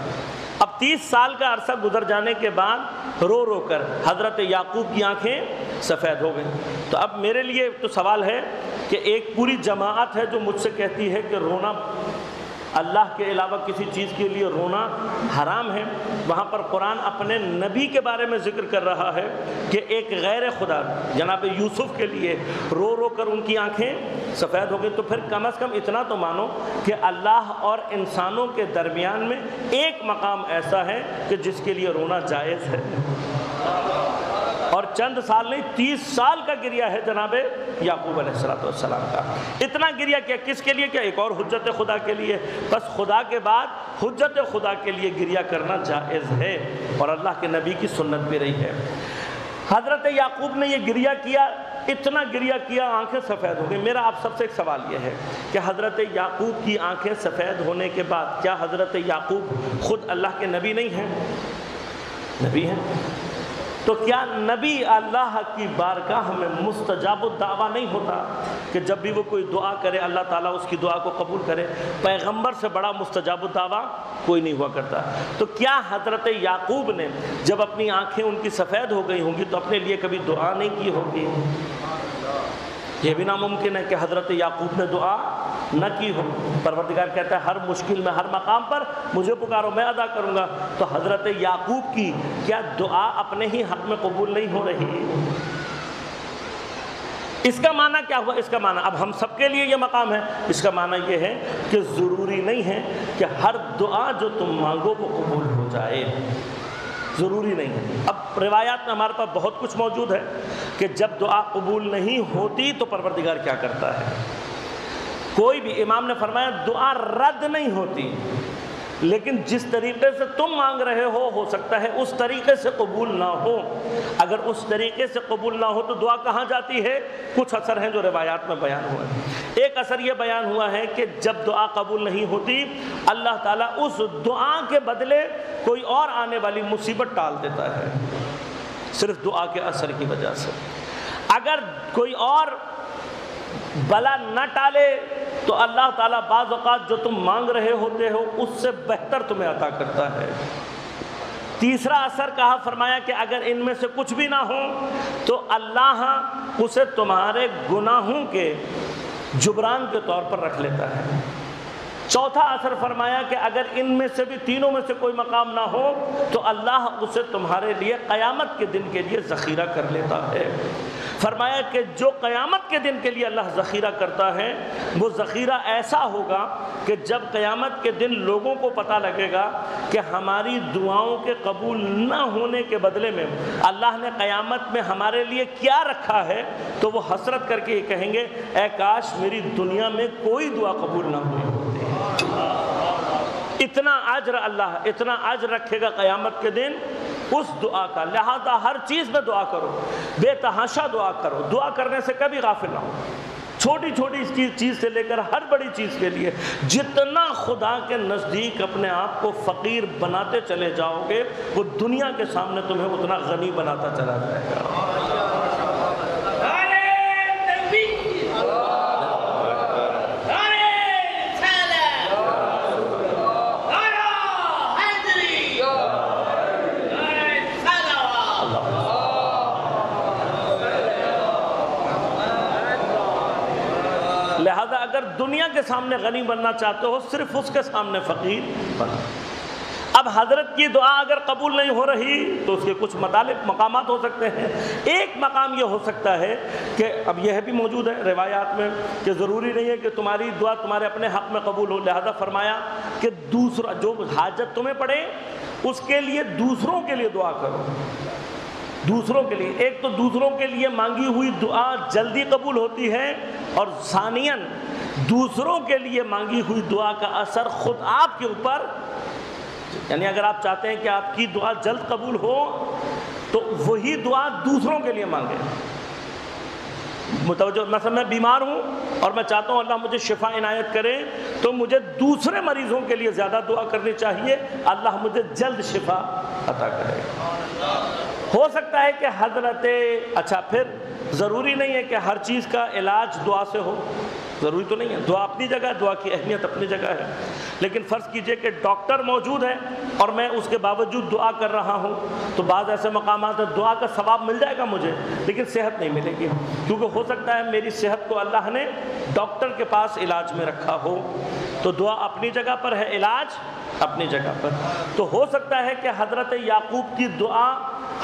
اب 30 سال کا عرصہ گزر جانے کے بعد رو رو کر حضرت یعقوب کی آنکھیں سفید ہو گئیں۔ تو اب میرے لیے تو سوال ہے کہ ایک پوری جماعت ہے جو مجھ سے کہتی ہے کہ رونا، اللہ کے علاوہ کسی چیز کے لیے رونا حرام ہے، وہاں پر قرآن اپنے نبی کے بارے میں ذکر کر رہا ہے کہ ایک غیر خدا جناب یوسف کے لیے رو رو کر ان کی آنکھیں سفید ہو گئی، تو پھر کم از کم اتنا تو مانو کہ اللہ اور انسانوں کے درمیان میں ایک مقام ایسا ہے کہ جس کے لیے رونا جائز ہے، اور چند سال نہیں 30 سال کا گریہ ہے جناب یعقوب علیہ السلام کا۔ اتنا گریہ کیا کس کے لیے؟ کیا ایک اور حجت خدا کے لیے؟ بس خدا کے بعد حجت خدا کے لیے گریہ کرنا جائز ہے، اور اللہ کے نبی کی سنت بھی رہی ہے۔ حضرت یعقوب نے یہ گریہ کیا، اتنا گریہ کیا، آنکھیں سفید ہو گئی۔ میرا آپ سب سے ایک سوال یہ ہے کہ حضرت یعقوب کی آنکھیں سفید ہونے کے بعد کیا حضرت یعقوب خود اللہ کے نبی نہیں ہیں؟ نبی ہیں، تو کیا نبی اللہ کی بارگاہ میں مستجاب الدعویٰ نہیں ہوتا کہ جب بھی وہ کوئی دعا کرے اللہ تعالیٰ اس کی دعا کو قبول کرے؟ پیغمبر سے بڑا مستجاب الدعویٰ کوئی نہیں ہوا کرتا۔ تو کیا حضرت یعقوب نے جب اپنی آنکھیں ان کی سفید ہو گئی ہوں گی تو اپنے لیے کبھی دعا نہیں کی ہوگی؟ یہ بھی ناممکن ہے کہ حضرت یعقوب نے دعا نہ کی ہو۔ پروردگار کہتا ہے ہر مشکل میں، ہر مقام پر مجھے پکارو میں ادا کروں گا، تو حضرت یعقوب کی کیا دعا اپنے ہی حق میں قبول نہیں ہو رہی؟ اس کا معنی کیا ہوا؟ اس کا معنی اب ہم سب کے لیے یہ مقام ہے، اس کا معنی یہ ہے کہ ضروری نہیں ہے کہ ہر دعا جو تم مانگو وہ قبول ہو جائے، ضروری نہیں ہے۔ اب روایات میں ہمارے پاس بہت کچھ موجود ہے کہ جب دعا قبول نہیں ہوتی تو پروردگار کیا کرتا ہے۔ کوئی بھی، امام نے فرمایا دعا رد نہیں ہوتی، لیکن جس طریقے سے تم مانگ رہے ہو سکتا ہے اس طریقے سے قبول نہ ہو۔ اگر اس طریقے سے قبول نہ ہو تو دعا کہاں جاتی ہے؟ کچھ اثر ہیں جو روایات میں بیان ہوئے ہیں۔ ایک اثر یہ بیان ہوا ہے کہ جب دعا قبول نہیں ہوتی، اللہ تعالیٰ اس دعا کے بدلے کوئی اور آنے والی مصیبت ٹال دیتا ہے، صرف دعا کے اثر کی وجہ سے۔ اگر کوئی اور بلا نہ ٹالے تو اللہ تعالیٰ بعض اوقات جو تم مانگ رہے ہوتے ہو اس سے بہتر تمہیں عطا کرتا ہے۔ تیسرا اثر کہا، فرمایا کہ اگر ان میں سے کچھ بھی نہ ہو تو اللہ اسے تمہارے گناہوں کے جبران کے طور پر رکھ لیتا ہے۔ چوتھا اثر فرمایا کہ اگر ان میں سے بھی تینوں میں سے کوئی مقام نہ ہو تو اللہ اسے تمہارے لیے قیامت کے دن کے لیے ذخیرہ کر لیتا ہے۔ فرمایا کہ جو قیامت کے دن کے لیے اللہ ذخیرہ کرتا ہے وہ ذخیرہ ایسا ہوگا کہ جب قیامت کے دن لوگوں کو پتہ لگے گا کہ ہماری دعاؤں کے قبول نہ ہونے کے بدلے میں اللہ نے قیامت میں ہمارے لیے کیا رکھا ہے، تو وہ حسرت کر کے یہ کہیں گے اے کاش میری دنیا میں کوئی دعا قبول نہ ہوئی ہوتی۔ اتنا اجر اللہ اتنا اجر رکھے گا قیامت کے دن اس دعا کا۔ لہذا ہر چیز میں دعا کرو، بے تحاشا دعا کرو، دعا کرنے سے کبھی غافل نہ ہو۔ چھوٹی چھوٹی چیز سے لے کر ہر بڑی چیز کے لیے جتنا خدا کے نزدیک اپنے آپ کو فقیر بناتے چلے جاؤ گے وہ دنیا کے سامنے تمہیں اتنا غنی بناتا چلا جائے گا۔ لہذا اگر دنیا کے سامنے غنی بننا چاہتے ہو صرف اس کے سامنے فقیر بنو۔ اب حضرت کی دعا اگر قبول نہیں ہو رہی تو اس کے کچھ مقامات ہو سکتے ہیں۔ ایک مقام یہ ہو سکتا ہے کہ اب یہ بھی موجود ہے روایات میں کہ ضروری نہیں ہے کہ تمہاری دعا تمہارے اپنے حق میں قبول ہو، لہذا فرمایا کہ دوسرا جو حاجت تمہیں پڑے اس کے لیے دوسروں کے لیے دعا کرو۔ دوسروں کے لیے، ایک تو دوسروں کے لیے مانگی ہوئی دعا جلدی قبول ہوتی ہے، اور ثانیاً دوسروں کے لیے مانگی ہوئی دعا کا اثر خود آپ کے اوپر، یعنی اگر آپ چاہتے ہیں کہ آپ کی دعا جلد قبول ہو تو وہی دعا دوسروں کے لیے مانگیں۔ متوجہ، مثلا میں بیمار ہوں اور میں چاہتا ہوں اللہ مجھے شفا عنایت کرے تو مجھے دوسرے مریضوں کے لیے زیادہ دعا کرنی چاہیے اللہ مجھے جلد شفا عطا کرے۔ ہو سکتا ہے کہ حضرت اچھا پھر ضروری نہیں ہے کہ ہر چیز کا علاج دعا سے ہو، ضروری تو نہیں ہے، دعا اپنی جگہ، دعا کی اہمیت اپنی جگہ ہے، لیکن فرض کیجئے کہ ڈاکٹر موجود ہے اور میں اس کے باوجود دعا کر رہا ہوں تو بعض ایسے مقامات ہیں دعا کا ثواب مل جائے گا مجھے لیکن صحت نہیں ملے گی، کیونکہ ہو سکتا ہے میری صحت کو اللہ نے ڈاکٹر کے پاس علاج میں رکھا ہو۔ تو دعا اپنی جگہ پر ہے، علاج اپنی جگہ پر۔ تو ہو سکتا ہے کہ حضرت یعقوب کی دعا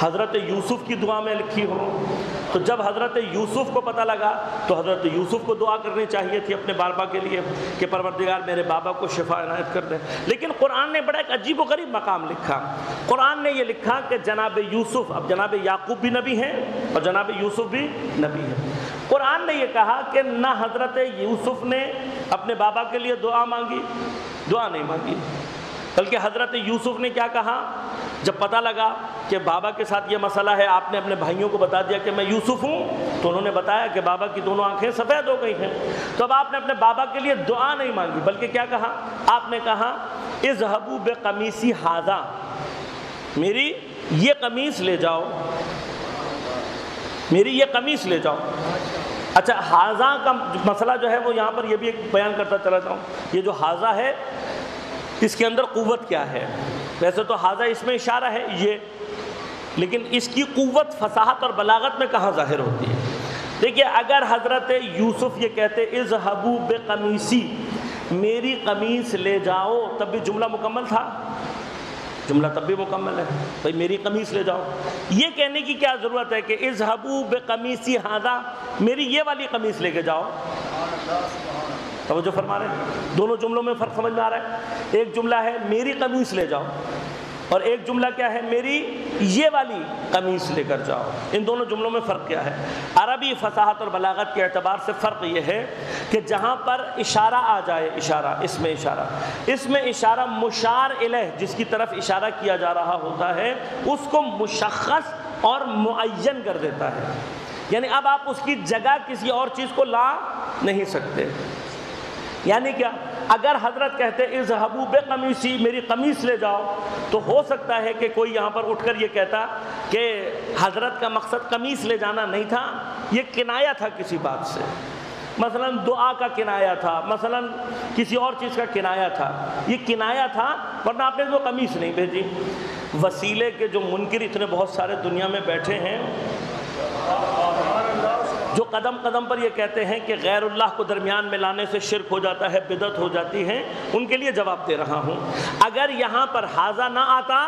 حضرت یوسف کی دعا میں لکھی ہو، تو جب حضرت یوسف کو پتہ لگا تو حضرت یوسف کو دعا کرنی چاہیے تھی اپنے بابا کے لیے کہ پروردگار میرے بابا کو شفا عنایت کر دے، لیکن قرآن نے بڑا ایک عجیب و غریب مقام لکھا۔ قرآن نے یہ لکھا کہ جناب یوسف، اب جناب یعقوب بھی نبی ہیں اور جناب یوسف بھی نبی ہیں، قرآن نے یہ کہا کہ نہ حضرت یوسف نے اپنے بابا کے لیے دعا مانگی، دعا نہیں مانگی، بلکہ حضرت یوسف نے کیا کہا، جب پتہ لگا کہ بابا کے ساتھ یہ مسئلہ ہے، آپ نے اپنے بھائیوں کو بتا دیا کہ میں یوسف ہوں، تو انہوں نے بتایا کہ بابا کی دونوں آنکھیں سفید ہو گئی ہیں، تو اب آپ نے اپنے بابا کے لیے دعا نہیں مانگی بلکہ کیا کہا، آپ نے کہا اذهبوا بقمیصی ھذا، میری یہ قمیص لے جاؤ، میری یہ قمیص لے جاؤ۔ اچھا ھذا کا مسئلہ جو ہے وہ یہاں پر یہ بھی ایک بیان کرتا چلا جاؤں، یہ جو ھذا ہے اس کے اندر قوت کیا ہے؟ ویسے تو ھذا اس میں اشارہ ہے یہ، لیکن اس کی قوت فصاحت اور بلاغت میں کہاں ظاہر ہوتی ہے؟ دیکھیے اگر حضرت یوسف یہ کہتے اذهبوا بقمیصی، میری قمیص لے جاؤ، تب بھی جملہ مکمل تھا، جملہ تب بھی مکمل ہے، بھائی میری قمیص لے جاؤ۔ یہ کہنے کی کیا ضرورت ہے کہ اذهبوا بقمیصی ھذا، میری یہ والی قمیص لے کے جاؤ؟ توجہ فرما رہے ہیں، دونوں جملوں میں فرق سمجھ میں آ رہا ہے۔ ایک جملہ ہے میری قمیص لے جاؤ، اور ایک جملہ کیا ہے؟ میری یہ والی قمیص لے کر جاؤ۔ ان دونوں جملوں میں فرق کیا ہے؟ عربی فصاحت اور بلاغت کے اعتبار سے فرق یہ ہے کہ جہاں پر اشارہ آ جائے، اشارہ، اس میں اشارہ مشار الیہ جس کی طرف اشارہ کیا جا رہا ہوتا ہے اس کو مشخص اور معین کر دیتا ہے، یعنی اب آپ اس کی جگہ کسی اور چیز کو لا نہیں سکتے۔ یعنی کیا؟ اگر حضرت کہتے اذهبوا بقمیصی، میری قمیص لے جاؤ، تو ہو سکتا ہے کہ کوئی یہاں پر اٹھ کر یہ کہتا کہ حضرت کا مقصد قمیص لے جانا نہیں تھا، یہ کنایہ تھا کسی بات سے، مثلا دعا کا کنایہ تھا، مثلا کسی اور چیز کا کنایہ تھا، یہ کنایہ تھا، ورنہ آپ نے وہ قمیص نہیں بھیجی۔ وسیلے کے جو منکر اتنے بہت سارے دنیا میں بیٹھے ہیں، جو قدم قدم پر یہ کہتے ہیں کہ غیر اللہ کو درمیان میں لانے سے شرک ہو جاتا ہے، بدعت ہو جاتی ہے، ان کے لیے جواب دے رہا ہوں۔ اگر یہاں پر حاضہ نہ آتا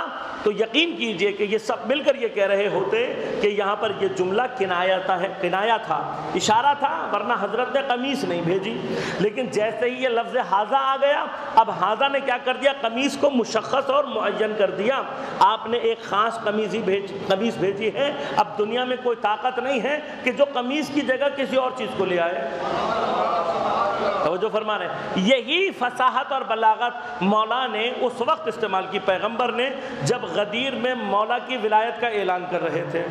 تو یقین کیجئے کہ یہ سب مل کر یہ کہہ رہے ہوتے کہ یہاں پر یہ جملہ کنایہ تھا، اشارہ تھا، ورنہ حضرت نے قمیص نہیں بھیجی۔ لیکن جیسے ہی یہ لفظ حاضہ آ گیا، اب حاضہ نے کیا کر دیا؟ قمیص کو مشخص اور معین کر دیا۔ آپ نے ایک خاص قمیص بھیجی ہے، اب دنیا میں کوئی طاقت نہیں ہے کہ جو قمیص کی جگہ کسی اور چیز کو لے آئے۔ توجہ فرما رہے ہیں، یہی فصاحت اور بلاغت مولا نے اس وقت استعمال کی، پیغمبر نے، جب غدیر میں مولا کی ولایت کا اعلان کر رہے تھے۔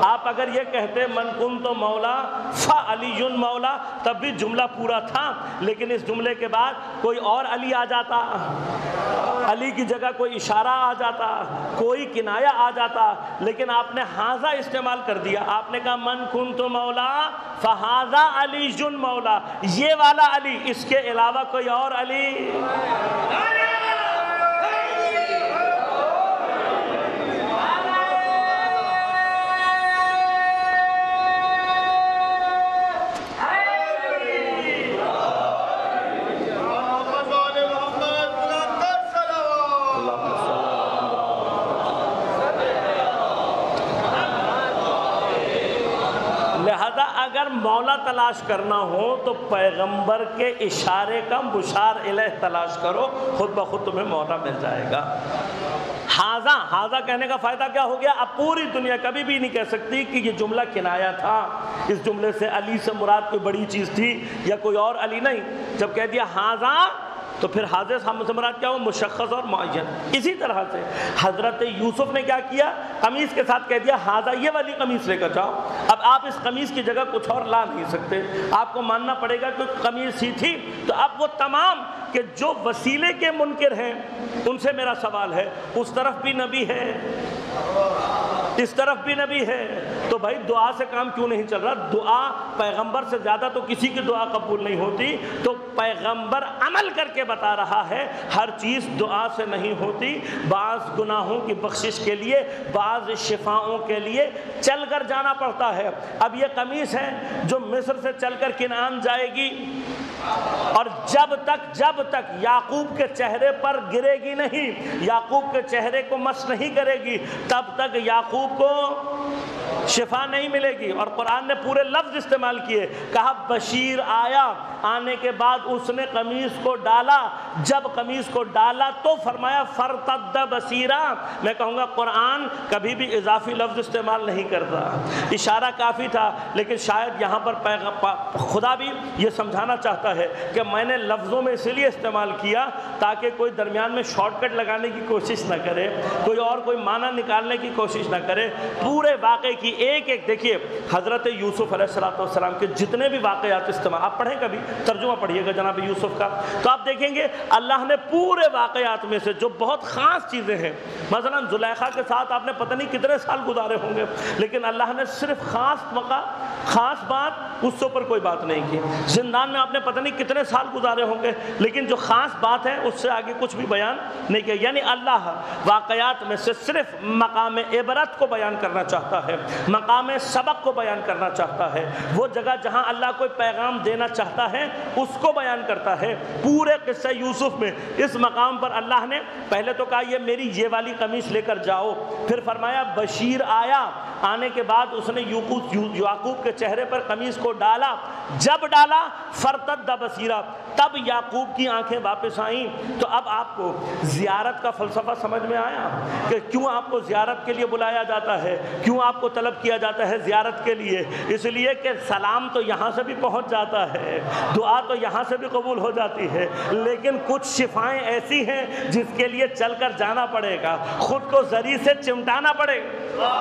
آپ اگر یہ کہتے من کنت مولا فعلی مولا، تب بھی جملہ پورا تھا، لیکن اس جملے کے بعد کوئی اور علی آ جاتا، علی کی جگہ کوئی اشارہ آ جاتا، کوئی کنایہ آ جاتا، لیکن آپ نے حاضہ استعمال کر دیا۔ آپ نے کہا من کنت مولا فہذا علی مولا، یہ والا علی، اس کے علاوہ کوئی اور علی۔ لہذا اگر مولا تلاش کرنا ہو تو پیغمبر کے اشارے کا مشار الیہ تلاش کرو، خود بخود تمہیں مولا مل جائے گا۔ حاضہ کہنے کا فائدہ کیا ہو گیا؟ اب پوری دنیا کبھی بھی نہیں کہہ سکتی کہ یہ جملہ کنایہ تھا، اس جملے سے علی سے مراد کوئی بڑی چیز تھی یا کوئی اور علی نہیں۔ جب کہہ دیا حاضہ تو پھر حاضر سے مراد کیا ہو؟ مشخص اور معین۔ اسی طرح سے حضرت یوسف نے کیا کیا؟ قمیص کے ساتھ کہہ دیا حاضہ یہ والی قمیص لے کر جاؤ۔ اب آپ اس قمیص کی جگہ کچھ اور لا نہیں سکتے، آپ کو ماننا پڑے گا کہ قمیص ہی تھی۔ تو اب وہ تمام کہ جو وسیلے کے منکر ہیں ان سے میرا سوال ہے، اس طرف بھی نبی ہے، اس طرف بھی نبی ہے، تو بھائی دعا سے کام کیوں نہیں چل رہا؟ دعا پیغمبر سے زیادہ تو کسی کی دعا قبول نہیں ہوتی، تو پیغمبر عمل کر کے بتا رہا ہے ہر چیز دعا سے نہیں ہوتی، بعض گناہوں کی بخشش کے لیے، بعض شفاؤں کے لیے چل کر جانا پڑتا ہے۔ اب یہ قمیص ہے جو مصر سے چل کر کنعان جائے گی، اور جب تک یعقوب کے چہرے پر گرے گی نہیں، یعقوب کے چہرے کو مس نہیں کرے گی، تب تک یعقوب کو شفا نہیں ملے گی۔ اور قرآن نے پورے لفظ استعمال کیے، کہا بشیر آیا، آنے کے بعد اس نے قمیص کو ڈالا، جب قمیص کو ڈالا تو فرمایا فرتد بصیرا۔ میں کہوں گا قرآن کبھی بھی اضافی لفظ استعمال نہیں کرتا، اشارہ کافی تھا، لیکن شاید یہاں پر خدا بھی یہ سمجھانا چاہتا ہے کہ میں نے لفظوں میں اس لیے استعمال کیا تاکہ کوئی درمیان میں شارٹ کٹ لگانے کی کوشش نہ کرے، کوئی معنی نکالنے کی کوشش نہ کرے۔ پورے واقعے کی ایک دیکھیے، حضرت یوسف علیہ السلام کے جتنے بھی واقعات استعمال، آپ پڑھیں کبھی ترجمہ پڑھیے گا جناب یوسف کا، تو آپ دیکھیں گے اللہ نے پورے واقعات میں سے جو بہت خاص چیزیں ہیں، مثلا زلیخا کے ساتھ آپ نے پتہ نہیں کتنے سال گزارے ہوں گے، لیکن اللہ نے صرف خاص موقع، خاص بات، اس سے اوپر کوئی بات نہیں کی۔ زندان میں آپ نے پتہ نہیں کتنے سال گزارے ہوں گے، لیکن جو خاص بات ہے اس سے آگے کچھ بھی بیان نہیں کیا۔ یعنی اللہ واقعات میں سے صرف مقام عبرت کو بیان کرنا چاہتا ہے، مقام سبق کو بیان کرنا چاہتا ہے، وہ جگہ جہاں اللہ کوئی پیغام دینا چاہتا ہے اس کو بیان کرتا ہے۔ پورے قصہ یوسف میں اس مقام پر اللہ نے پہلے تو کہا یہ میری یہ والی قمیص لے کر جاؤ، پھر فرمایا بشیر آیا، آنے کے بعد اس نے یعقوب کے چہرے پر قمیص کو کو ڈالا، جب ڈالا فرتد بصیرہ، تب یعقوب کی آنکھیں واپس آئیں۔ تو اب آپ کو زیارت کا فلسفہ سمجھ میں آیا کہ کیوں آپ کو زیارت کے لیے بلایا جاتا ہے، کیوں آپ کو طلب کیا جاتا ہے زیارت کے لیے؟ اس لیے کہ سلام تو یہاں سے بھی پہنچ جاتا ہے، دعا تو یہاں سے بھی قبول ہو جاتی ہے، لیکن کچھ شفائیں ایسی ہیں جس کے لیے چل کر جانا پڑے گا، خود کو ذری سے چمٹانا پڑے گا۔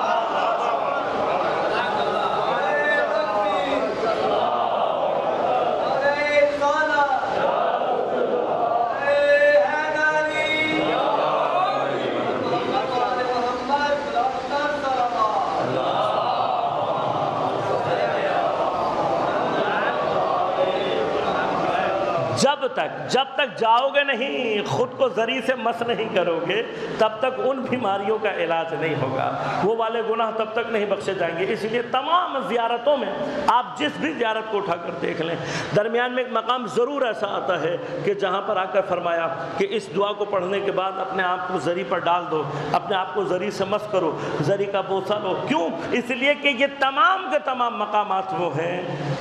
جب تک جاؤ گے نہیں، خود کو ذری سے مس نہیں کرو گے، تب تک ان بیماریوں کا علاج نہیں ہوگا، وہ والے گناہ تب تک نہیں بخشے جائیں گے۔ اس لیے تمام زیارتوں میں آپ جس بھی زیارت کو اٹھا کر دیکھ لیں، درمیان میں ایک مقام ضرور ایسا آتا ہے کہ جہاں پر آ کر فرمایا کہ اس دعا کو پڑھنے کے بعد اپنے آپ کو ذری پر ڈال دو، اپنے آپ کو ذری سے مس کرو، ذری کا بوسہ لو۔ کیوں؟ اس لیے کہ یہ تمام کے تمام مقامات وہ ہیں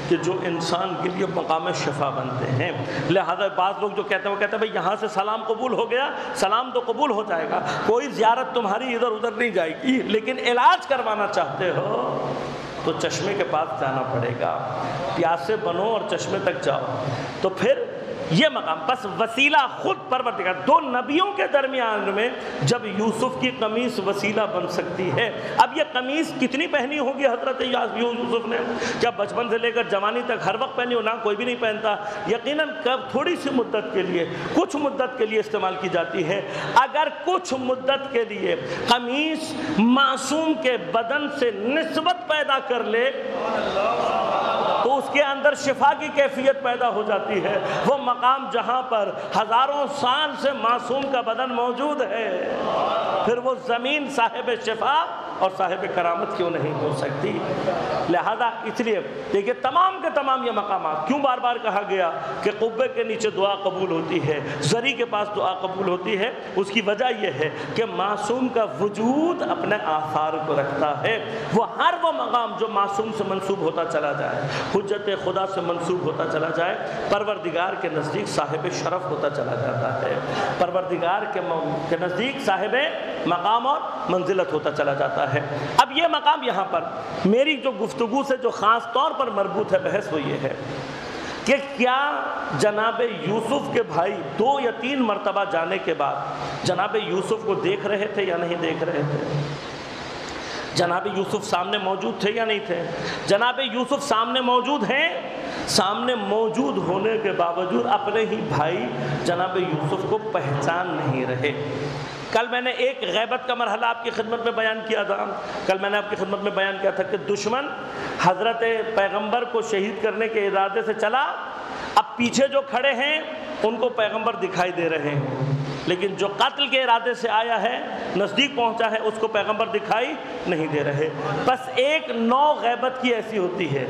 کہ جو انسان کے لیے مقام شفا بنتے ہیں۔ لہذا بعض لوگ جو کہتے ہیں وہ کہتے ہیں بھئی یہاں سے سلام قبول ہو گیا، سلام تو قبول ہو جائے گا، کوئی زیارت تمہاری ادھر ادھر نہیں جائے گی، لیکن علاج کروانا چاہتے ہو تو چشمے کے پاس جانا پڑے گا، پیاسے بنو اور چشمے تک جاؤ۔ تو پھر یہ مقام بس وسیلہ خود پروردگار، دو نبیوں کے درمیان میں جب یوسف کی قمیص وسیلہ بن سکتی ہے۔ اب یہ قمیص کتنی پہنی ہوگی حضرت یوسف نے؟ کیا بچپن سے لے کر جوانی تک ہر وقت پہنی ہو؟ نہ، کوئی بھی نہیں پہنتا، یقیناً تھوڑی سی مدت کے لیے، کچھ مدت کے لیے استعمال کی جاتی ہے۔ اگر کچھ مدت کے لیے قمیص معصوم کے بدن سے نسبت پیدا کر لے تو اس کے اندر شفا کی کیفیت پیدا ہو جاتی ہے۔ وہ مقام جہاں پر ہزاروں سال سے معصوم کا بدن موجود ہے، پھر وہ زمین صاحب شفا اور صاحب کرامت کیوں نہیں ہو سکتی؟ لہذا اس لیے دیکھیے تمام کے تمام یہ مقامات کیوں بار بار کہا گیا کہ قبے کے نیچے دعا قبول ہوتی ہے، ذری کے پاس دعا قبول ہوتی ہے؟ اس کی وجہ یہ ہے کہ معصوم کا وجود اپنے آثار کو رکھتا ہے۔ وہ ہر وہ مقام جو معصوم سے منسوب ہوتا چلا جائے، حجت خدا سے منسوب ہوتا چلا جائے، پروردگار کے نزدیک صاحب شرف ہوتا چلا جاتا ہے، پروردگار کے نزدیک صاحب مقام اور منزلت ہوتا چلا جاتا ہے۔ اب یہ مقام یہاں پر میری جو گفتگو سے جو خاص طور پر مربوط ہے بحث وہ یہ ہے کہ کیا جناب یوسف کے بھائی 2 یا 3 مرتبہ جانے کے بعد جناب یوسف کو دیکھ رہے تھے یا نہیں دیکھ رہے تھے؟ جناب یوسف سامنے موجود تھے یا نہیں تھے؟ جناب یوسف سامنے موجود ہیں، سامنے موجود ہونے کے باوجود اپنے ہی بھائی جناب یوسف کو پہچان نہیں رہے۔ کل میں نے ایک غیبت کا مرحلہ آپ کی خدمت میں بیان کیا تھا، کل میں نے آپ کی خدمت میں بیان کیا تھا کہ دشمن حضرت پیغمبر کو شہید کرنے کے ارادے سے چلا، اب پیچھے جو کھڑے ہیں ان کو پیغمبر دکھائی دے رہے ہیں، لیکن جو قتل کے ارادے سے آیا ہے، نزدیک پہنچا ہے، اس کو پیغمبر دکھائی نہیں دے رہے۔ بس ایک نوع غیبت کی ایسی ہوتی ہے،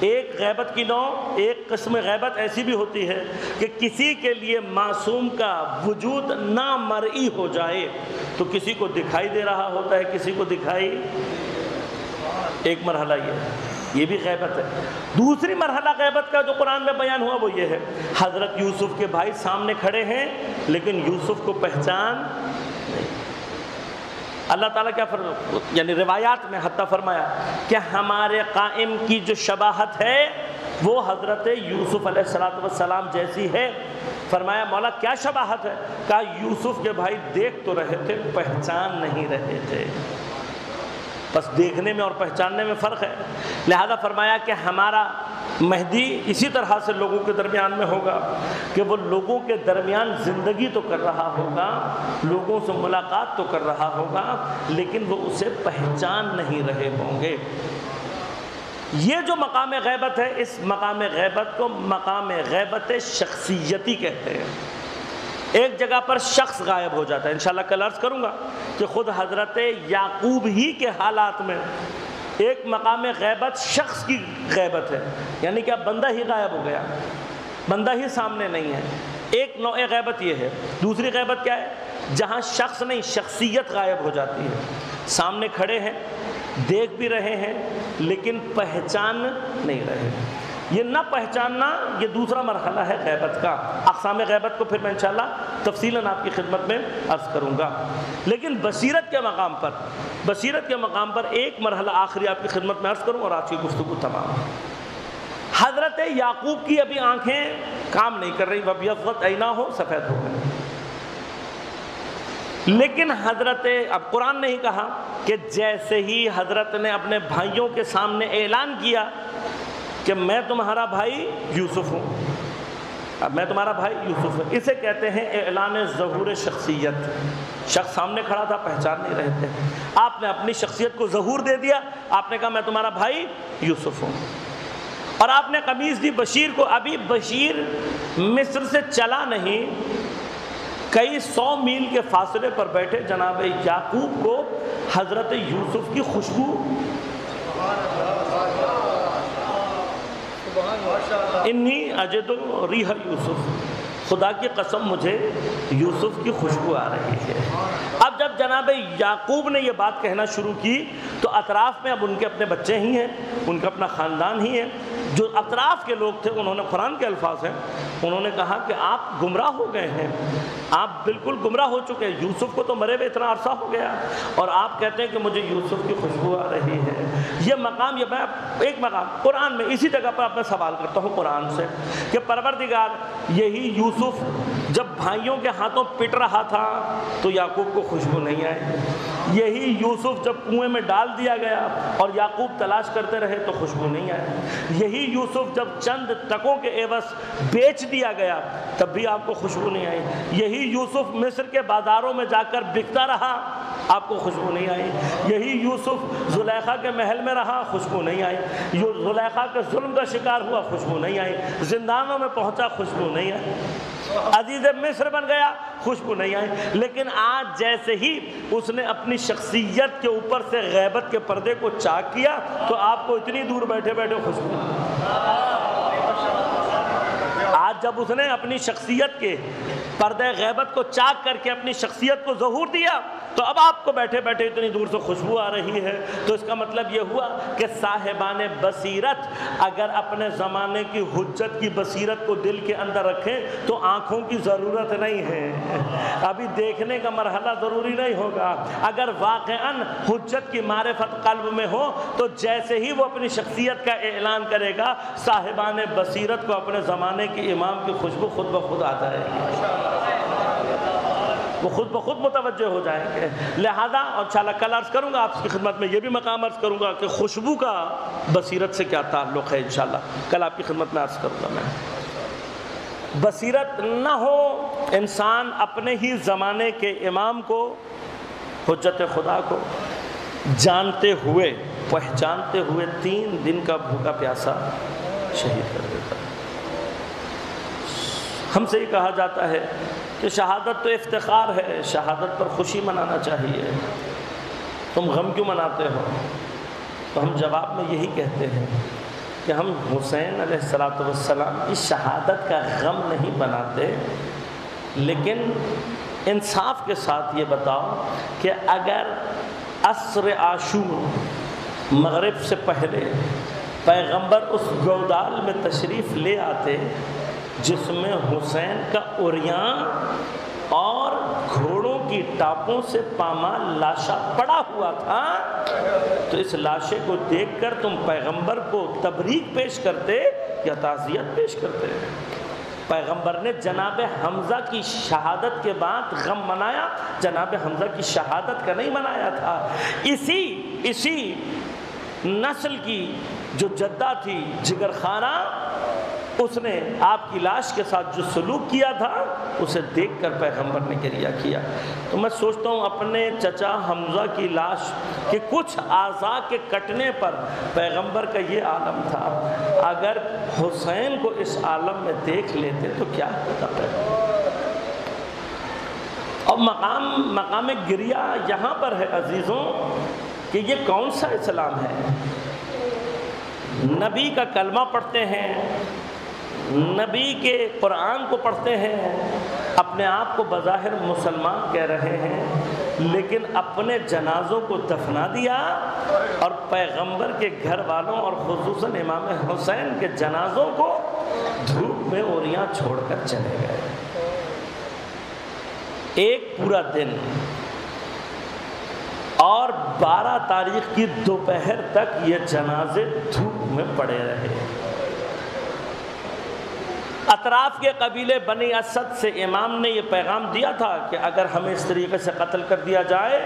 ایک غیبت کی نوع، ایک قسم غیبت ایسی بھی ہوتی ہے کہ کسی کے لیے معصوم کا وجود نامرئی ہو جائے تو کسی کو دکھائی دے رہا ہوتا ہے، کسی کو دکھائی، ایک مرحلہ یہ بھی غیبت ہے۔ دوسری مرحلہ غیبت کا جو قرآن میں بیان ہوا وہ یہ ہے، حضرت یوسف کے بھائی سامنے کھڑے ہیں لیکن یوسف کو پہچان نہیں۔ اللہ تعالیٰ کیا یعنی روایات میں حتیٰ فرمایا کہ ہمارے قائم کی جو شباہت ہے وہ حضرت یوسف علیہ السلام جیسی ہے۔ فرمایا مولا کیا شباہت ہے؟ کہا یوسف کے بھائی دیکھ تو رہے تھے، پہچان نہیں رہے تھے۔ بس دیکھنے میں اور پہچاننے میں فرق ہے۔ لہذا فرمایا کہ ہمارا مہدی اسی طرح سے لوگوں کے درمیان میں ہوگا کہ وہ لوگوں کے درمیان زندگی تو کر رہا ہوگا، لوگوں سے ملاقات تو کر رہا ہوگا، لیکن وہ اسے پہچان نہیں رہے ہوں گے۔ یہ جو مقام غیبت ہے، اس مقام غیبت کو مقام غیبت شخصیتی کہتے ہیں۔ ایک جگہ پر شخص غائب ہو جاتا ہے، انشاءاللہ کل عرض کروں گا کہ خود حضرت یعقوب ہی کے حالات میں ایک مقام غیبت شخص کی غیبت ہے، یعنی کہ اب بندہ ہی غائب ہو گیا، بندہ ہی سامنے نہیں ہے۔ ایک نوع غیبت یہ ہے۔ دوسری غیبت کیا ہے؟ جہاں شخص نہیں شخصیت غائب ہو جاتی ہے، سامنے کھڑے ہیں، دیکھ بھی رہے ہیں لیکن پہچان نہیں رہے۔ یہ نہ پہچاننا یہ دوسرا مرحلہ ہے غیبت کا۔ اقسام غیبت کو پھر میں انشاءاللہ تفصیلاً آپ کی خدمت میں عرض کروں گا، لیکن بصیرت کے مقام پر ایک مرحلہ آخری آپ کی خدمت میں عرض کروں اور آج کی گفتگو تمام۔ حضرت یعقوب کی ابھی آنکھیں کام نہیں کر رہی، وَبْيَضَّتْ عَيْنَاهُ، سفید ہو گئے، لیکن اب قرآن نے ہی کہا کہ جیسے ہی حضرت نے اپنے بھائیوں کے سامنے اعلان کیا کہ میں تمہارا بھائی یوسف ہوں، اب میں تمہارا بھائی یوسف ہوں، اسے کہتے ہیں اعلان ظہور شخصیت۔ شخص سامنے کھڑا تھا، پہچان نہیں رہے تھے، آپ نے اپنی شخصیت کو ظہور دے دیا، آپ نے کہا میں تمہارا بھائی یوسف ہوں، اور آپ نے قمیص دی بشیر کو۔ ابھی بشیر مصر سے چلا نہیں، کئی 100 میل کے فاصلے پر بیٹھے جناب یعقوب کو حضرت یوسف کی خوشبو، انی اجد ریح یوسف، خدا کی قسم مجھے یوسف کی خوشبو آ رہی ہے۔ اب جب جناب یعقوب نے یہ بات کہنا شروع کی تو اطراف میں اب ان کے اپنے بچے ہی ہیں، ان کا اپنا خاندان ہی ہے، جو اطراف کے لوگ تھے انہوں نے، قرآن کے الفاظ ہیں، انہوں نے کہا کہ آپ گمراہ ہو گئے ہیں، آپ بالکل گمراہ ہو چکے ہیں، یوسف کو تو مرے ہوئے اتنا عرصہ ہو گیا اور آپ کہتے ہیں کہ مجھے یوسف کی خوشبو آ رہی ہے۔ یہ مقام، یہ میں ایک مقام قرآن میں اسی جگہ پر آپ میں سوال کرتا ہوں قرآن سے کہ پروردگار، یہی یوسف جب بھائیوں کے ہاتھوں پٹ رہا تھا تو یعقوب کو خوشبو نہیں آئی، یہی یوسف جب کنویں میں ڈال دیا گیا اور یعقوب تلاش کرتے رہے تو خوشبو نہیں آئی، یہی یوسف جب چند ٹکوں کے عوض بیچ دیا گیا تب بھی آپ کو خوشبو نہیں آئی، یہی یوسف مصر کے بازاروں میں جا کر بکتا رہا، آپ کو خوشبو نہیں آئی، یہی یوسف زلیخا کے محل میں رہا، خوشبو نہیں آئی، زلیخا کے ظلم کا شکار ہوا، خوشبو نہیں آئی، زندانوں میں پہنچا، خوشبو نہیں آئی، عزیز مصر بن گیا، خوشبو نہیں آئی، لیکن آج جیسے ہی اس نے اپنی شخصیت کے اوپر سے غیبت کے پردے کو چاک کیا تو آپ کو اتنی دور بیٹھے بیٹھے خوشبو، آج جب اس نے اپنی شخصیت کے پردے غیبت کو چاک کر کے اپنی شخصیت کو ظہور دیا تو اب آپ کو بیٹھے بیٹھے اتنی دور سے خوشبو آ رہی ہے، تو اس کا مطلب یہ ہوا کہ صاحبان بصیرت اگر اپنے زمانے کی حجت کی بصیرت کو دل کے اندر رکھیں تو آنکھوں کی ضرورت نہیں ہے، ابھی دیکھنے کا مرحلہ ضروری نہیں ہوگا، اگر واقعاً حجت کی معرفت قلب میں ہو تو جیسے ہی وہ اپنی شخصیت کا اعلان کرے گا صاحبان بصیرت کو اپنے زمانے کے امام کی خوشبو خود بخود آ جائے گی، وہ خود بخود متوجہ ہو جائیں گے۔ لہذا اور انشاءاللہ کل عرض کروں گا آپ کی خدمت میں، یہ بھی مقام عرض کروں گا کہ خوشبو کا بصیرت سے کیا تعلق ہے، انشاءاللہ کل آپ کی خدمت میں عرض کروں گا۔ میں بصیرت نہ ہو، انسان اپنے ہی زمانے کے امام کو، حجت خدا کو جانتے ہوئے پہچانتے ہوئے 3 دن کا بھوکا پیاسا شہید کر دیتا ہے۔ ہم سے ہی کہا جاتا ہے کہ شہادت تو افتخار ہے، شہادت پر خوشی منانا چاہیے، تم غم کیوں مناتے ہو؟ تو ہم جواب میں یہی کہتے ہیں کہ ہم حسین علیہ السلام کی شہادت کا غم نہیں بناتے، لیکن انصاف کے ساتھ یہ بتاؤ کہ اگر عصر عاشور مغرب سے پہلے پیغمبر اس گودال میں تشریف لے آتے جس میں حسین کا عریان اور گھوڑوں کی ٹاپوں سے پامال لاشا پڑا ہوا تھا، تو اس لاشے کو دیکھ کر تم پیغمبر کو تبریک پیش کرتے یا تعزیت پیش کرتے؟ پیغمبر نے جناب حمزہ کی شہادت کے بعد غم منایا، جناب حمزہ کی شہادت کا نہیں منایا تھا۔ اسی نسل کی جو جدہ تھی جگر خانہ، اس نے آپ کی لاش کے ساتھ جو سلوک کیا تھا اسے دیکھ کر پیغمبر نے گریہ کیا۔ تو میں سوچتا ہوں اپنے چچا حمزہ کی لاش کے کچھ اعضاء کے کٹنے پر پیغمبر کا یہ عالم تھا، اگر حسین کو اس عالم میں دیکھ لیتے تو کیا ہوتا ہے؟ اور مقام گریہ یہاں پر ہے عزیزوں کہ یہ کون سا اسلام ہے؟ نبی کا کلمہ پڑھتے ہیں، نبی کے قرآن کو پڑھتے ہیں، اپنے آپ کو بظاہر مسلمان کہہ رہے ہیں، لیکن اپنے جنازوں کو دفنا دیا اور پیغمبر کے گھر والوں اور خصوصاً امام حسین کے جنازوں کو دھوپ میں اوریاں چھوڑ کر چلے گئے۔ ایک پورا دن اور 12 تاریخ کی دوپہر تک یہ جنازے دھوپ میں پڑے رہے۔ اطراف کے قبیلے بنی اسد سے امام نے یہ پیغام دیا تھا کہ اگر ہمیں اس طریقے سے قتل کر دیا جائے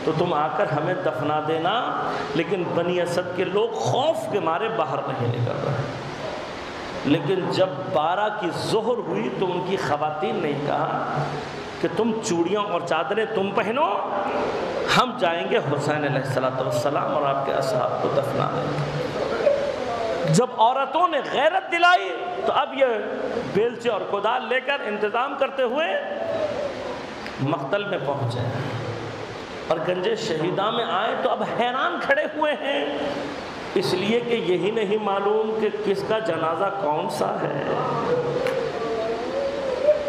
تو تم آ کر ہمیں دفنا دینا، لیکن بنی اسد کے لوگ خوف کے مارے باہر نہیں نکل رہے۔ لیکن جب 12 کی ظہر ہوئی تو ان کی خواتین نے کہا کہ تم چوڑیاں اور چادریں تم پہنو، ہم جائیں گے حسین علیہ السلام اور آپ کے اصحاب کو دفنا دیں گے۔ جب عورتوں نے غیرت دلائی تو اب یہ بیلچے اور کدال لے کر انتظام کرتے ہوئے مقتل میں پہنچے اور گنج شہیداں میں آئے تو اب حیران کھڑے ہوئے ہیں، اس لیے کہ یہی نہیں معلوم کہ کس کا جنازہ کون سا ہے۔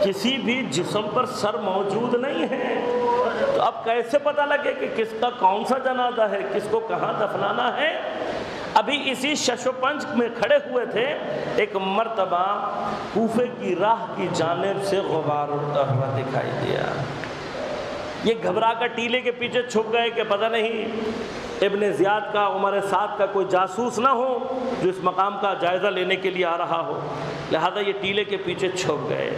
کسی بھی جسم پر سر موجود نہیں ہے، تو اب کیسے پتہ لگے کہ کس کا کون سا جنازہ ہے، کس کو کہاں دفنانا ہے۔ ابھی اسی شش و پنج میں کھڑے ہوئے تھے، ایک مرتبہ کوفے کی راہ کی جانب سے غبار اڑتا ہوا دکھائی دیا۔ یہ گھبرا کر ٹیلے کے پیچھے چھپ گئے کہ پتہ نہیں ابن زیاد کا، عمر سعد کا کوئی جاسوس نہ ہو جو اس مقام کا جائزہ لینے کے لیے آ رہا ہو، لہذا یہ ٹیلے کے پیچھے چھپ گئے۔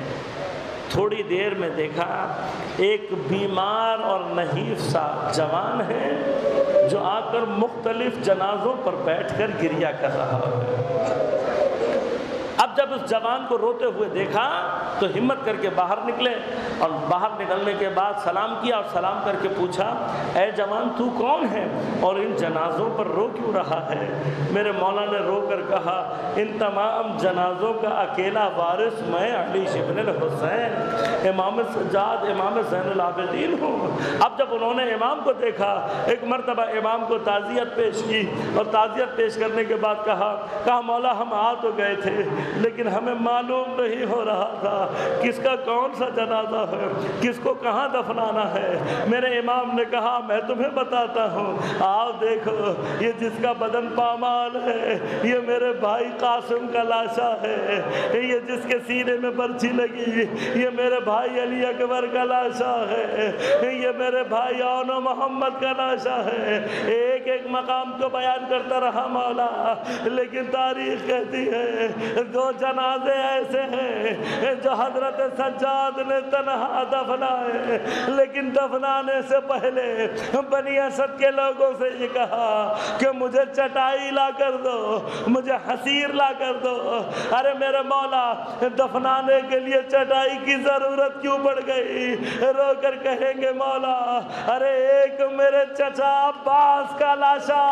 تھوڑی دیر میں دیکھا ایک بیمار اور نحیف سا جوان ہے جو آ کر مختلف جنازوں پر بیٹھ کر گریہ کر رہا ہے۔ اب جب اس جوان کو روتے ہوئے دیکھا تو ہمت کر کے باہر نکلے، اور باہر نکلنے کے بعد سلام کیا اور سلام کر کے پوچھا، اے جوان تو کون ہے اور ان جنازوں پر رو کیوں رہا ہے؟ میرے مولا نے رو کر کہا، ان تمام جنازوں کا اکیلا وارث میں علی ابن الحسین، امام سجاد، امام زین العابدین ہوں۔ اب جب انہوں نے امام کو دیکھا، ایک مرتبہ امام کو تعزیت پیش کی اور تعزیت پیش کرنے کے بعد کہا مولا ہم آ تو گئے تھے لیکن ہمیں معلوم نہیں ہو رہا تھا کس کا کون سا جنازہ ہے، کس کو کہاں دفنانا ہے۔ میرے امام نے کہا میں تمہیں بتاتا ہوں، آؤ دیکھو یہ جس کا بدن پامال ہے یہ میرے بھائی قاسم کا لاشا ہے، یہ جس کے سینے میں برچھی لگی یہ میرے بھائی علی اکبر کا لاشا ہے، یہ میرے بھائی اون و محمد کا لاشا ہے۔ ایک ایک مقام کو بیان کرتا رہا مولا، لیکن تاریخ کہتی ہے 2 جنازے ایسے ہیں جو حضرت سجاد نے تنہا دفنائے، لیکن دفنانے سے پہلے بنی اسد کے لوگوں سے یہ کہا کہ مجھے چٹائی لا کر دو، مجھے حسیر لا کر دو۔ ارے میرے مولا دفنانے کے لیے چٹائی کی ضرورت کیوں پڑ گئی؟ رو کر کہیں گے مولا ارے ایک میرے چچا عباس کا لاشا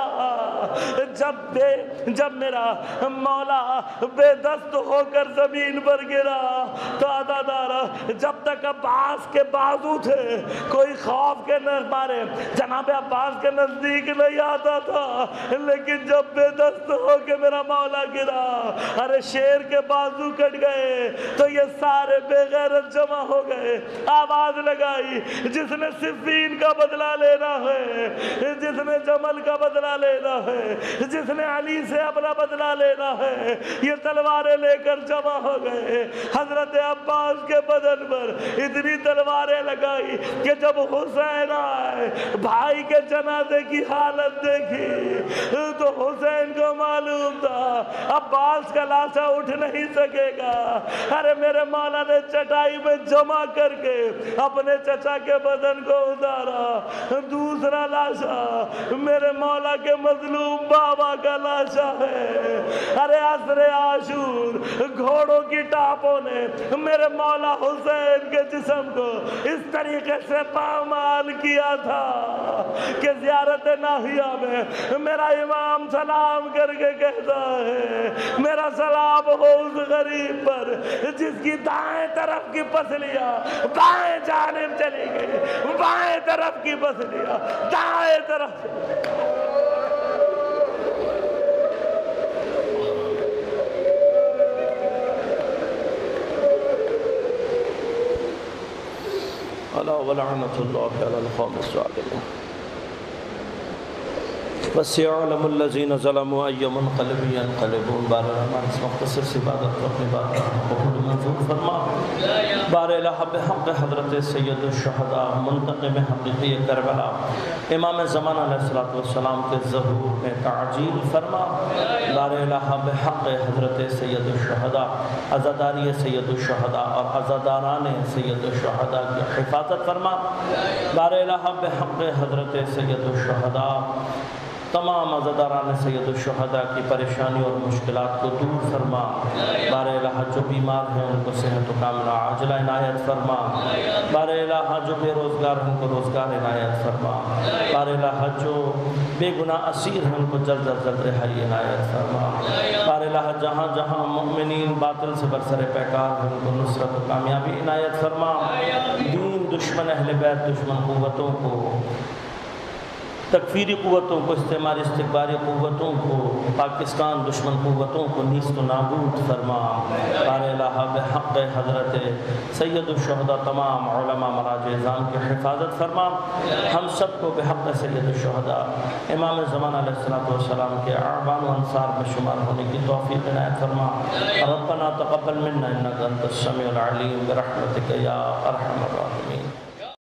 جب میرا مولا بے دست ہو کر زمین پر گرا تو عزادارا جب تک عباس کے بازو تھے کوئی خوف کے مارے جناب عباس کے نزدیک نہیں آتا تھا، لیکن جب بے دست ہو کے میرا مولا گرا، ارے شیر کے بازو کٹ گئے تو یہ سارے بے غیرت جمع ہو گئے، آواز لگائی جس نے صفین کا بدلہ لینا ہے، جس نے جمل کا بدلہ لینا ہے، جس نے علی سے اپنا بدلہ لینا ہے، یہ تلواریں لے کر جمع ہو گئے۔ حضرت عباس کے بدن پر اتنی تلواریں لگائی کہ جب حسین آئے بھائی کے جنازے کی حالت دیکھی تو حسین کو معلوم تھا عباس کا لاشا اٹھ نہیں سکے گا۔ ارے میرے مولا نے چٹائی میں جمع کر کے اپنے چچا کے بدن کو اتارا، دوسرا لاشا میرے مولا کے مظلوم بابا کا لاشا ہے۔ ارے عصر عاشور گھوڑوں کی ٹاپوں نے میرے مولا حسین کے جسم کو اس طریقے سے پامال کیا تھا کہ زیارت ناحیہ میں میرا امام سلام کر کے کہتا ہے میرا سلام ہو اس غریب پر جس کی دائیں طرف کی پسلیاں بائیں جانب چلی گئی، بائیں طرف کی پسلیاں دائیں طرف۔ الا ولعنۃ اللہ علی القوم الظالمین وسيعلم الذين ظلموا أي منقلب ينقلبون. بار الرحمن اس مختصر سی عبادت کو اپنی بات قبول منظور فرما. بار الہ بحق حضرت سید الشہداء منتقم حقیقی کربلا امام زمان علیہ السلام کے ظہور میں تعجیل فرما. بار الہ بحق حضرت سید الشہداء عزاداری سید الشہداء اور عزاداران سید الشہداء کی حفاظت فرما. بار الہ بحق حضرت سید الشہداء تمام عزاداران سید الشہداء کی پریشانی اور مشکلات کو دور فرما. بار الہ جو بیمار ہیں ان کو صحت و کاملہ عاجلہ عنایت فرما. بار الہ جو بے روزگار ہیں ان کو روزگار عنایت فرما. بار الہ جو بے گناہ اسیر ہیں ان کو جلد از جلد رہائی عنایت فرما. بار الہ جہاں جہاں مؤمنین باطل سے برسر پیکار ہیں ان کو نصرت و کامیابی عنایت فرما. دین دشمن اہل بیت دشمن قوتوں کو تکفیری قوتوں کو استعماری استکباری قوتوں کو پاکستان دشمن قوتوں کو نیست و نابود فرما. بار الہ بحق حضرت سید الشہداء تمام علماء مراجع اعظام کی حفاظت فرما. ہم سب کو بحق سید الشہداء امام زمان علیہ السلام کے اعوان و انصار میں شمار ہونے کی توفیق عنایت فرما. ربنا تقبل منا انک انت السمیع العلیم برحمتک یا ارحم الراحمین.